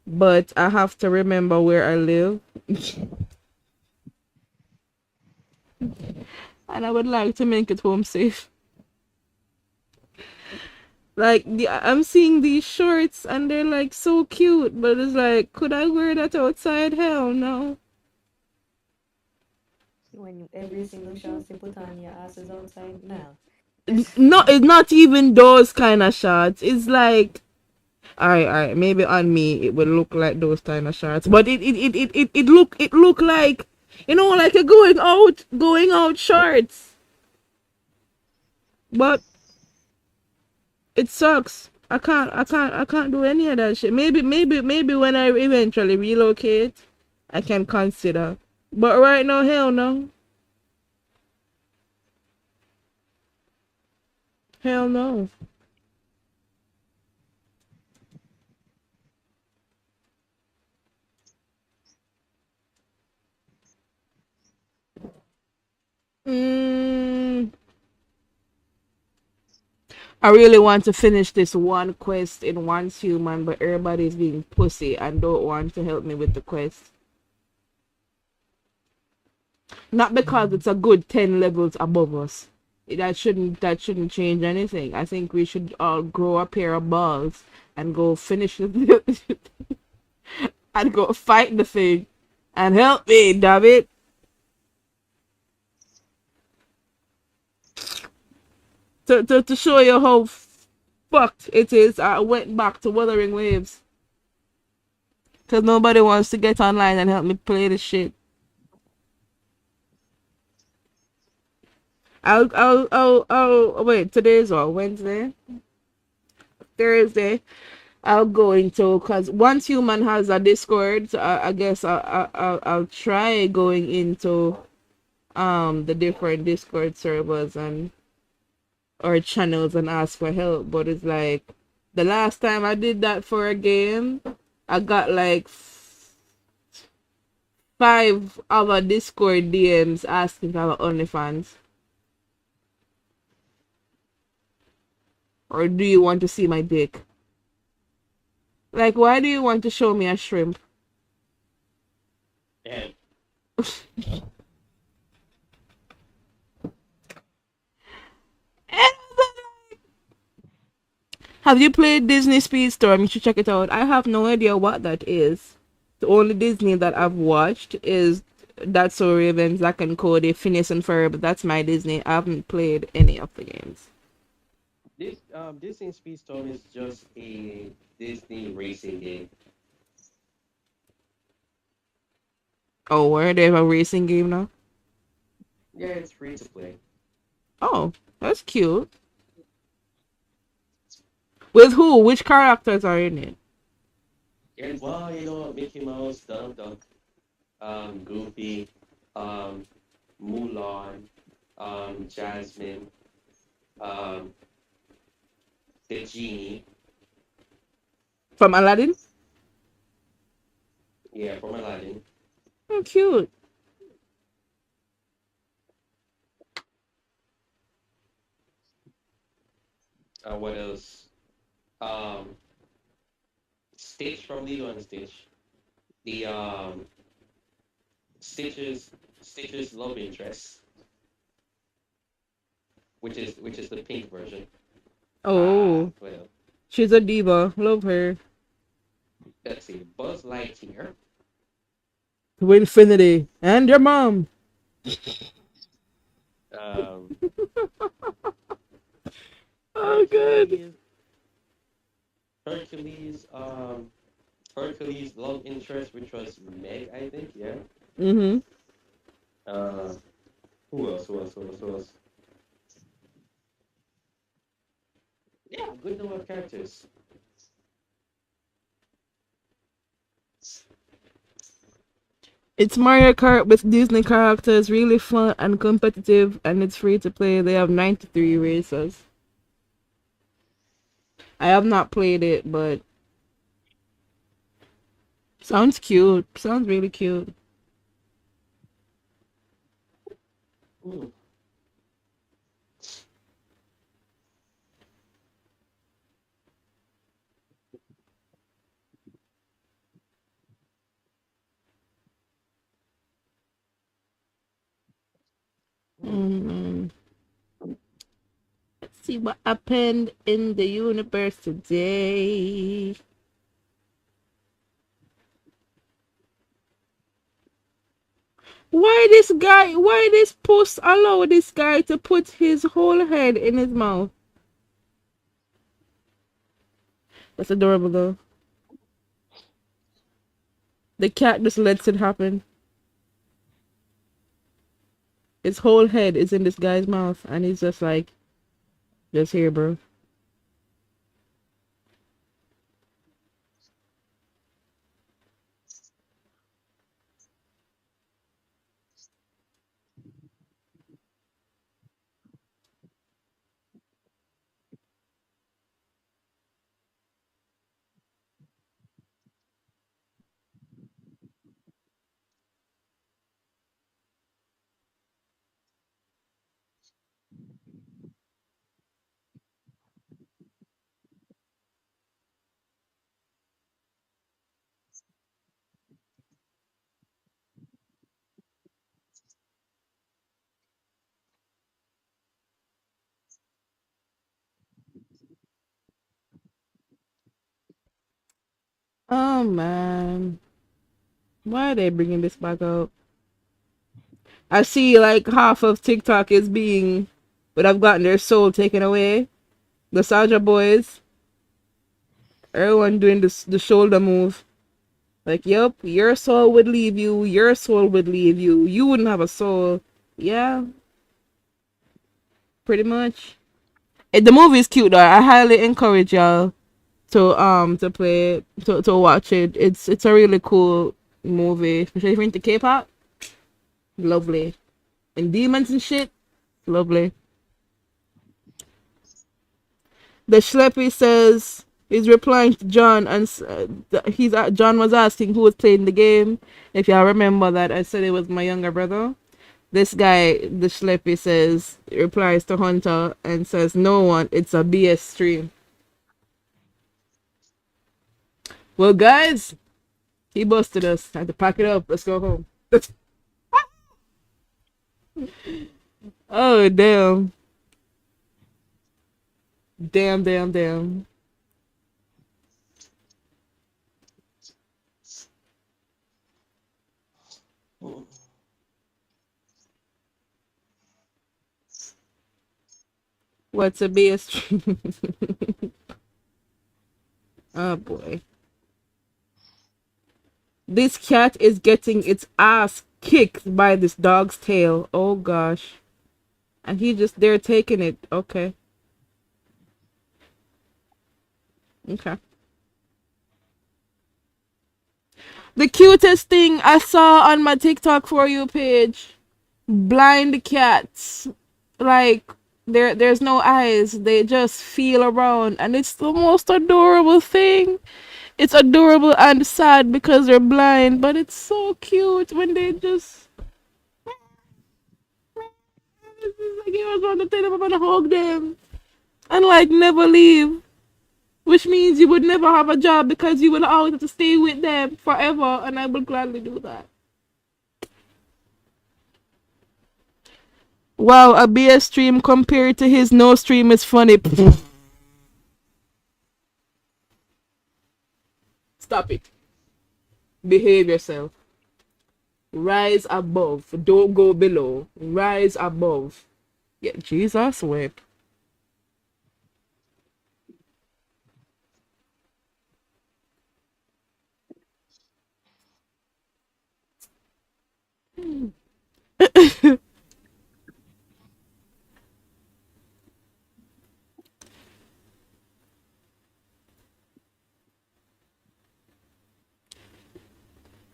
Speaker 5: but I have to remember where I live. And I would like to make it home safe. Like I'm seeing these shorts and they're like so cute, but it's like, could I wear that outside? Hell no.
Speaker 7: When every single shot you put on, your ass is outside now.
Speaker 5: No, it's not even those kind of shots. It's like, alright, maybe on me it would look like those kind of shots, but it look like, like a going out shorts. But It sucks. I can't do any of that shit. Maybe when I eventually relocate, I can consider. But right now, hell no. Hell no. Mm, I really want to finish this one quest in Once Human, but everybody's being pussy and don't want to help me with the quest. Not because it's a good 10 levels above us. That shouldn't change anything. I think we should all grow a pair of balls and go finish it and go fight the thing. And help me, damn it. To show you how fucked it is, I went back to Wuthering Waves. Because nobody wants to get online and help me play this shit. Wait, today's what? Wednesday? Thursday. I'll go into, because Once Human has a Discord, so I guess I'll try going into the different Discord servers and or channels and ask for help. But it's like the last time I did that for a game, I got like 5 other Discord DMs asking for our OnlyFans. Or do you want to see my dick? Like, why do you want to show me a shrimp?
Speaker 6: Yeah.
Speaker 5: Have you played Disney Speedstorm? You should check it out. I have no idea what that is. The only Disney that I've watched is That's So Raven, Zack and Cody, Phineas and Ferb. That's my Disney. I haven't played any of the games.
Speaker 6: This Disney Speedstorm is just a Disney racing game.
Speaker 5: Oh, where they have a racing game now?
Speaker 6: Yeah, it's free to play.
Speaker 5: Oh, that's cute. With who? Which characters are in it?
Speaker 6: And well, Mickey Mouse, Donald Duck, Goofy, Mulan, Jasmine, um, the genie.
Speaker 5: From Aladdin?
Speaker 6: Yeah, from Aladdin.
Speaker 5: Oh, cute.
Speaker 6: What else? Um, Stitch from Lilo and Stitch. The Stitch's love interest, which is the pink version.
Speaker 5: Oh,
Speaker 6: Well,
Speaker 5: she's a diva. Love her.
Speaker 6: let's see. Buzz Lightyear.
Speaker 5: To infinity. And your mom.
Speaker 6: Um,
Speaker 5: Oh, good.
Speaker 6: Hercules. Hercules' love interest, which was Meg, I think. Yeah.
Speaker 5: Mm-hmm.
Speaker 6: Uh, who else? Who else? Who else? Who else? Yeah, good number of characters.
Speaker 5: It's Mario Kart with Disney characters, really fun and competitive, and it's free to play. They have 93 races. I have not played it, but sounds cute. Sounds really cute.
Speaker 6: Ooh.
Speaker 5: Mm. Let's see what happened in the universe today. Why this post allow this guy to put his whole head in his mouth? That's adorable though. The cat just lets it happen. His whole head is in this guy's mouth and he's just like, just here, bro. Oh man, why are they bringing this back up? I see like half of TikTok is being, but I've gotten their soul taken away. The Soldier Boys, everyone doing this the shoulder move. Like, yep, your soul would leave you. Your soul would leave you. You wouldn't have a soul. Yeah, pretty much. The movie is cute though. I highly encourage y'all to play to watch it. It's a really cool movie, especially if you're into K-pop. Lovely. And demons and shit. Lovely. The Schleppy says he's replying to John, and John was asking who was playing the game. If y'all remember that, I said it was my younger brother. This guy, the Schleppy, says replies to Hunter and says no one. It's a BS stream. Well, guys, he busted us. Had to pack it up. Let's go home. Oh damn. Damn. What's a BS? Oh boy. This cat is getting its ass kicked by this dog's tail. Oh gosh. And he just there taking it. Okay. Okay. The cutest thing I saw on my TikTok for you page. Blind cats. Like there's no eyes. They just feel around and it's the most adorable thing. It's adorable and sad because they're blind, but it's so cute when they just it's like you want to tell them about to hug them and like never leave. Which means you would never have a job because you would always have to stay with them forever, and I would gladly do that. Wow, a BS stream compared to his no stream is funny. Stop it. Behave yourself. Rise above. Don't go below. Rise above. Yeah, Jesus whip.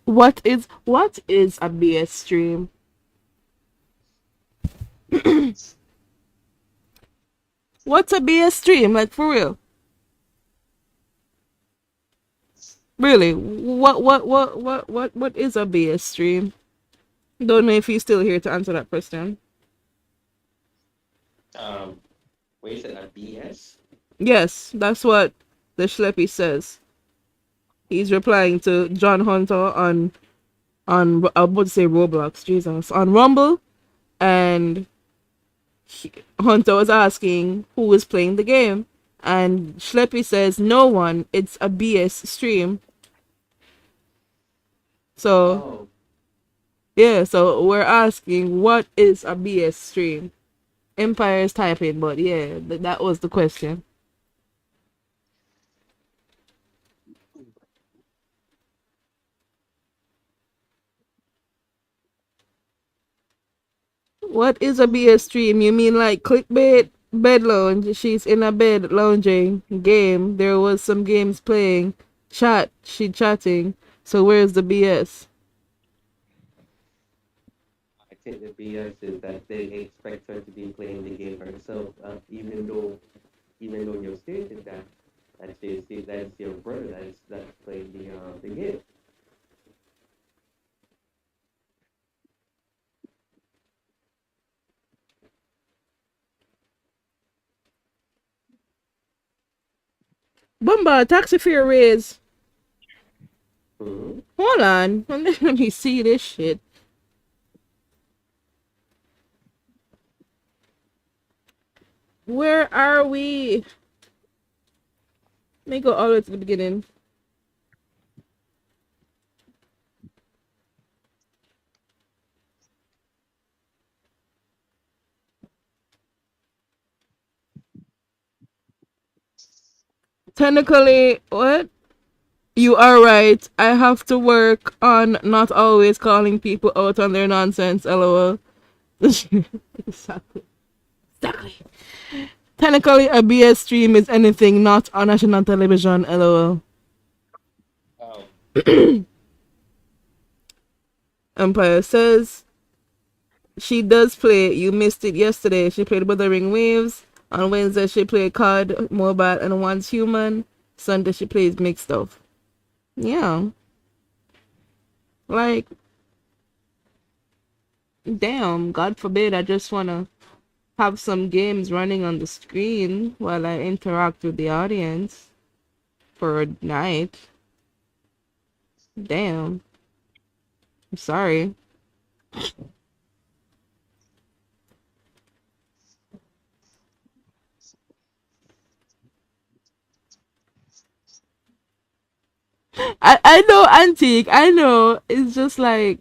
Speaker 5: What is a BS stream? What's a BS stream? Like for real? Really? What is a BS stream? Don't know if he's still here to answer that question.
Speaker 6: Um, what is it? A BS?
Speaker 5: Yes, that's what the Schleppy says. He's replying to John Hunter on I would say Roblox, Jesus, on Rumble, and Hunter was asking who was playing the game, and Schleppy says no one. It's a BS stream. So
Speaker 6: Oh,
Speaker 5: yeah, so we're asking what is a BS stream. Empire is typing, but yeah, that was the question. What is a BS stream? You mean like clickbait? Bed lounge. She's in a bed lounging. Game. There was some games playing. Chat. She chatting. So where's the BS?
Speaker 6: I think the BS is that they expect her to be playing the game herself, even though you stated that that's your brother that's playing the game.
Speaker 5: Bumba, taxi fare raise.
Speaker 6: Hmm.
Speaker 5: Hold on. Let me see this shit. Where are we? Let me go all the way to the beginning. Technically, what? You are right. I have to work on not always calling people out on their nonsense, lol. Exactly. Exactly. Technically, a BS stream is anything not on national television, lol.
Speaker 6: Oh,
Speaker 5: Empire says she does play. You missed it yesterday. She played Wuthering Waves. On Wednesday, she played COD Mobile and Once Human. Sunday, she plays mixed stuff. Yeah. Like, damn, God forbid, I just want to have some games running on the screen while I interact with the audience for a night. Damn. I'm sorry. I know, Antique. I know. It's just that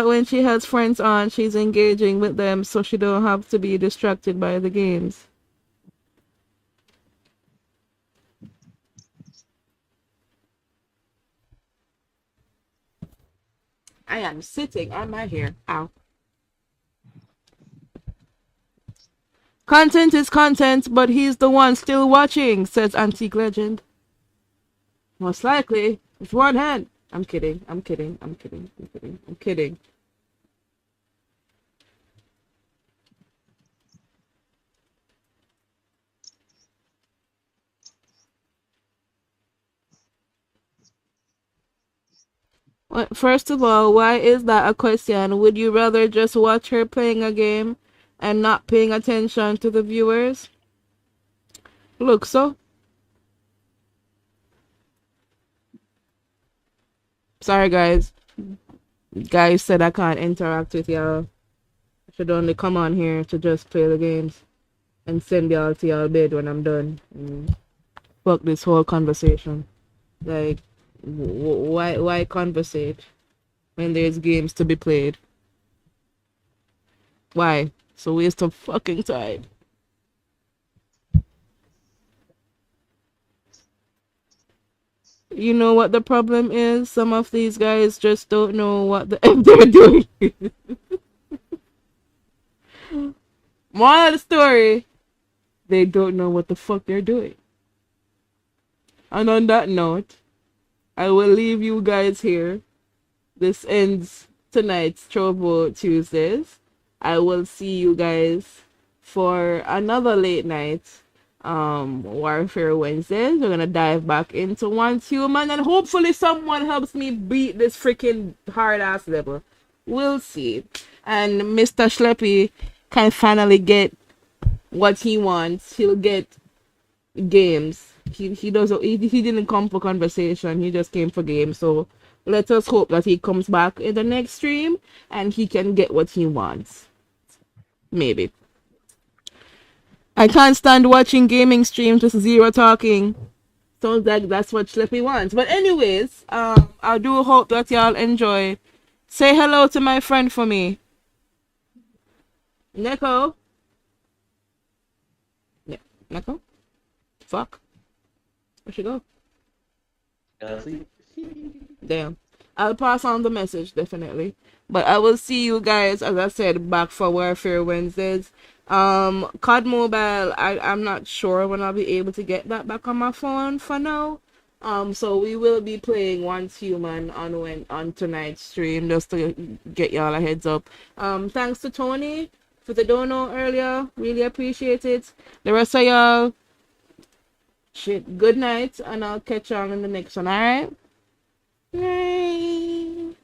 Speaker 5: when she has friends on, she's engaging with them so she don't have to be distracted by the games. I am sitting on my hair. Ow. Content is content, but he's the one still watching, says Antique Legend. Most likely, with one hand. I'm kidding. I'm kidding. I'm kidding. I'm kidding. I'm kidding. Well, first of all, why is that a question? Would you rather just watch her playing a game and not paying attention to the viewers? Look, so. Sorry, guys. Guys said I can't interact with y'all. I should only come on here to just play the games and send y'all to y'all bed when I'm done. Fuck this whole conversation. Like, why conversate when there's games to be played? Why? It's a waste of fucking time. You know what the problem is? Some of these guys just don't know what the F they're doing. Moral of the story, they don't know what the fuck they're doing. And on that note, I will leave you guys here. This ends tonight's Trovo Tuesdays. I will see you guys for another late night Warfare Wednesdays. We're gonna dive back into Once Human and hopefully someone helps me beat this freaking hard ass level. We'll see. And Mr. Schleppy can finally get what he wants. He'll get games. He doesn't he didn't come for conversation, he just came for games. So let us hope that he comes back in the next stream and he can get what he wants. Maybe. I can't stand watching gaming streams with zero talking. Sounds like that's what Schleppy wants. But anyways, I do hope that y'all enjoy. Say hello to my friend for me. Neko? Yeah. Neko? Fuck. Where she go?
Speaker 6: sleep.
Speaker 5: Damn. I'll pass on the message, definitely. But I will see you guys, as I said, back for Warfare Wednesdays. COD Mobile, I'm not sure when I'll be able to get that back on my phone for now. So we will be playing Once Human on tonight's stream, just to get y'all a heads up. Thanks to Tony for the dono earlier. Really appreciate it. The rest of y'all, shit, good night, and I'll catch y'all in the next one, alright? Yay!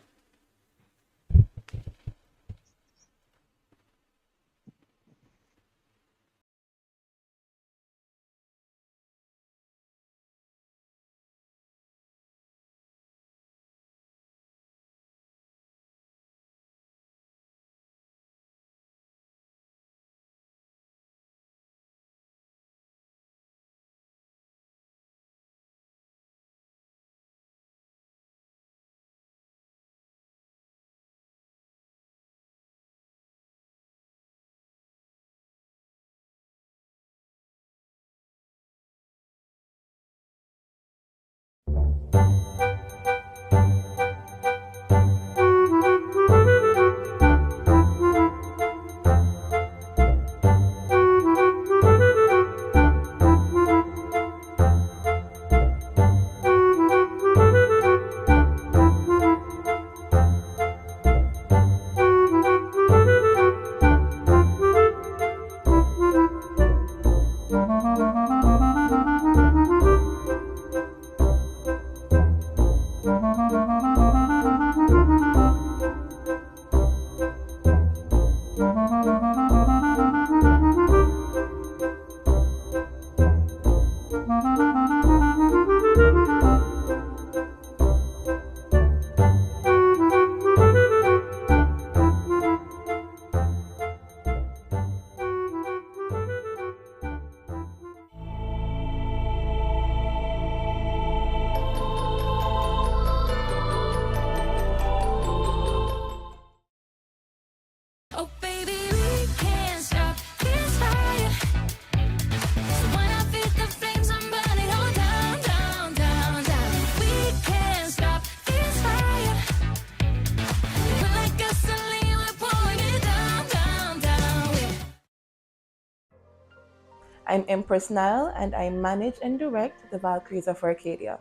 Speaker 1: I'm Empress Nile, and I manage and direct the Valkyries of Arcadia.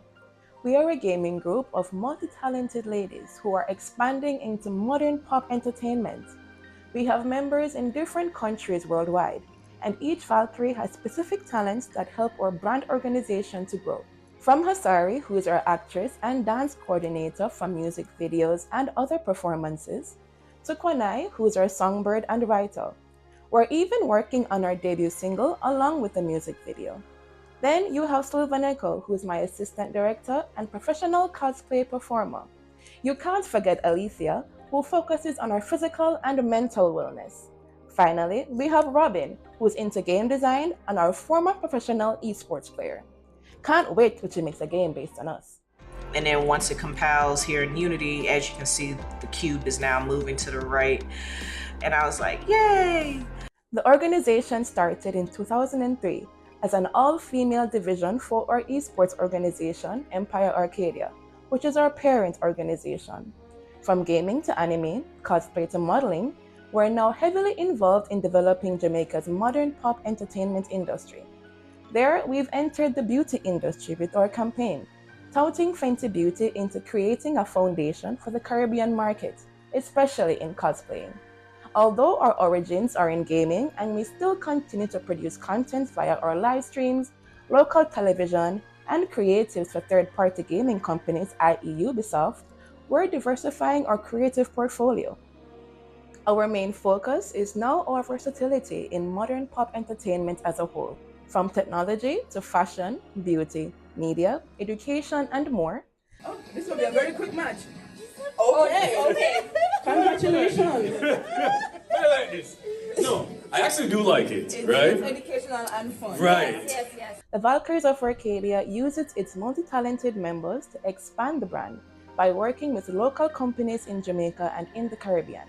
Speaker 1: We are a gaming group of multi-talented ladies who are expanding into modern pop entertainment. We have members in different countries worldwide, and each Valkyrie has specific talents that help our brand organization to grow. From Hasari, who is our actress and dance coordinator for music videos and other performances, to Kwanai, who is our songbird and writer. We're even working on our debut single along with the music video. Then you have Sylvaneko, who is my assistant director and professional cosplay performer. You can't forget Alicia, who focuses on our physical and mental wellness. Finally, we have Robin, who's into game design and our former professional esports player. Can't wait till she makes a game based on us.
Speaker 9: And then once it compiles here in Unity, as you can see, the cube is now moving to the right. And I was like, yay!
Speaker 1: The organization started in 2003 as an all-female division for our esports organization, Empire Arcadia, which is our parent organization. From gaming to anime, cosplay to modeling, we're now heavily involved in developing Jamaica's modern pop entertainment industry. There, we've entered the beauty industry with our campaign, touting Fenty Beauty into creating a foundation for the Caribbean market, especially in cosplaying. Although our origins are in gaming and we still continue to produce content via our live streams, local television, and creatives for third-party gaming companies, i.e. Ubisoft, we're diversifying our creative portfolio. Our main focus is now our versatility in modern pop entertainment as a whole, from technology to fashion, beauty, media, education, and more.
Speaker 5: Oh, this will be a very quick match.
Speaker 10: Okay.
Speaker 5: Congratulations.
Speaker 10: I like this. No, I actually do like it, right?
Speaker 5: It's educational and fun.
Speaker 10: Right.
Speaker 3: Yes.
Speaker 1: The Valkyries of Arcadia uses its multi-talented members to expand the brand by working with local companies in Jamaica and in the Caribbean.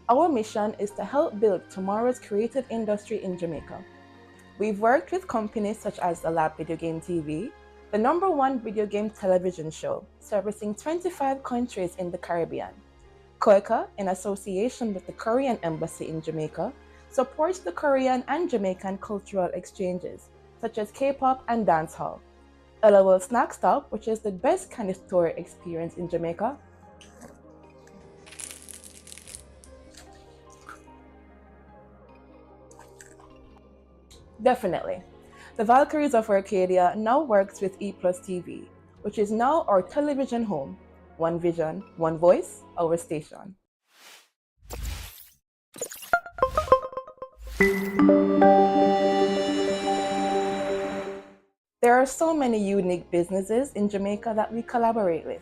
Speaker 1: Our mission is to help build tomorrow's creative industry in Jamaica. We've worked with companies such as the Lab Video Game TV, the #1 video game television show, servicing 25 countries in the Caribbean. Koika, in association with the Korean Embassy in Jamaica, supports the Korean and Jamaican cultural exchanges, such as K-pop and dancehall. LOL Snack Stop, which is the best kind of store experience in Jamaica. Definitely. The Valkyries of Arcadia now works with E+ TV, which is now our television home. One vision, one voice, our station. There are so many unique businesses in Jamaica that we collaborate with.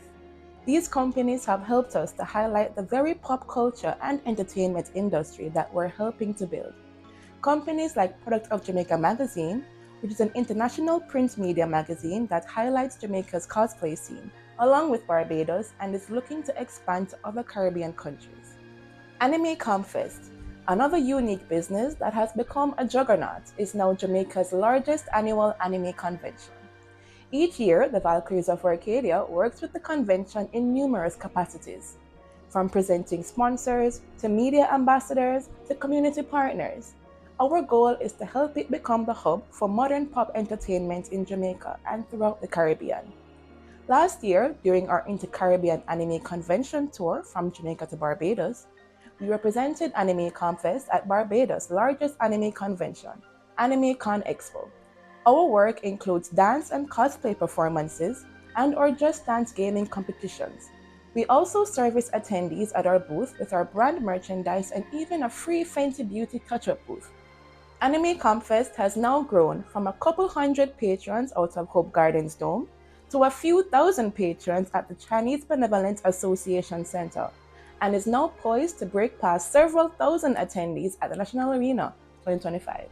Speaker 1: These companies have helped us to highlight the very pop culture and entertainment industry that we're helping to build. Companies like Product of Jamaica magazine, which is an international print media magazine that highlights Jamaica's cosplay scene, along with Barbados, and is looking to expand to other Caribbean countries. Anime Comfest, another unique business that has become a juggernaut, is now Jamaica's largest annual anime convention. Each year, the Valkyries of Arcadia works with the convention in numerous capacities, from presenting sponsors, to media ambassadors, to community partners. Our goal is to help it become the hub for modern pop entertainment in Jamaica and throughout the Caribbean. Last year, during our Inter-Caribbean Anime Convention tour from Jamaica to Barbados, we represented Anime Comfest at Barbados' largest anime convention, AnimeCon Expo. Our work includes dance and cosplay performances and our Just Dance gaming competitions. We also service attendees at our booth with our brand merchandise and even a free Fenty Beauty touch-up booth. Anime Comfest has now grown from a couple hundred patrons out of Hope Gardens Dome to a few thousand patrons at the Chinese Benevolent Association Center, and is now poised to break past several thousand attendees at the National Arena 2025.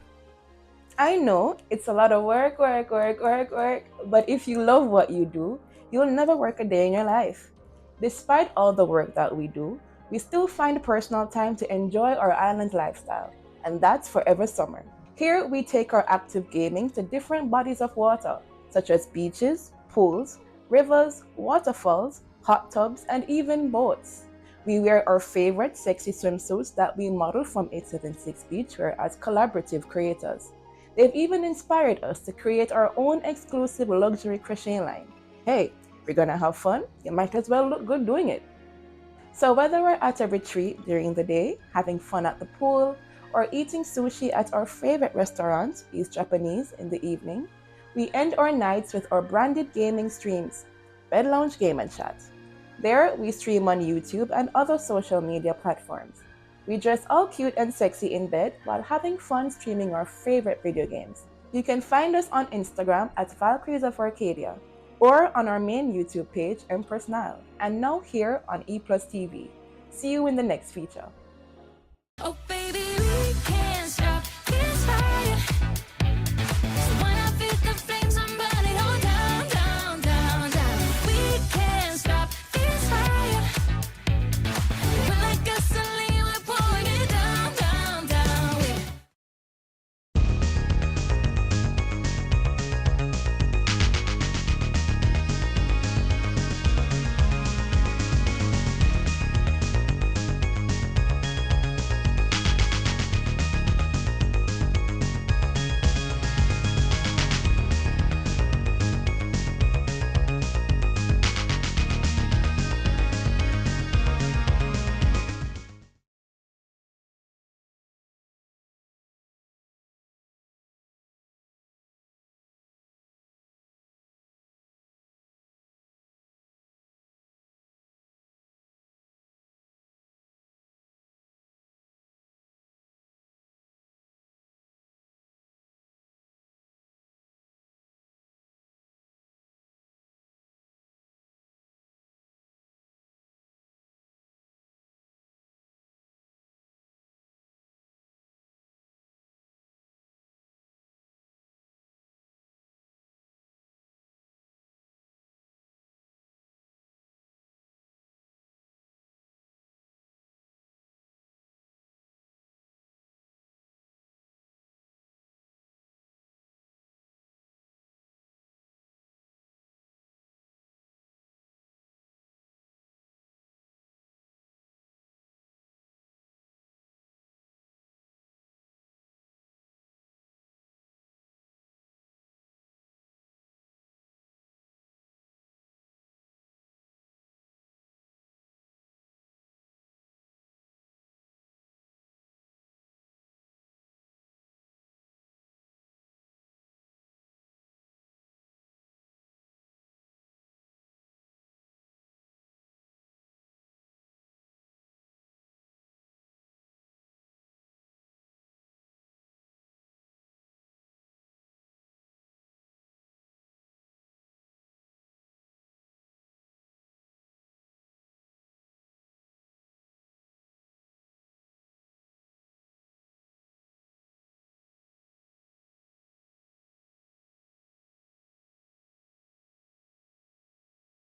Speaker 1: I know it's a lot of work, but if you love what you do, you'll never work a day in your life. Despite all the work that we do, we still find personal time to enjoy our island lifestyle, and that's forever summer. Here, we take our active gaming to different bodies of water, such as beaches, pools, rivers, waterfalls, hot tubs, and even boats. We wear our favorite sexy swimsuits that we model from 876 Beachwear as collaborative creators. They've even inspired us to create our own exclusive luxury crochet line. Hey, we're gonna have fun, you might as well look good doing it. So whether we're at a retreat during the day, having fun at the pool, or eating sushi at our favorite restaurant, East Japanese, in the evening, we end our nights with our branded gaming streams, Bed Lounge Game and Chat. There, we stream on YouTube and other social media platforms. We dress all cute and sexy in bed while having fun streaming our favorite video games. You can find us on Instagram at Valkyries of Arcadia or on our main YouTube page, Empress Nile, and now here on E Plus TV. See you in the next feature.
Speaker 3: Oh, baby.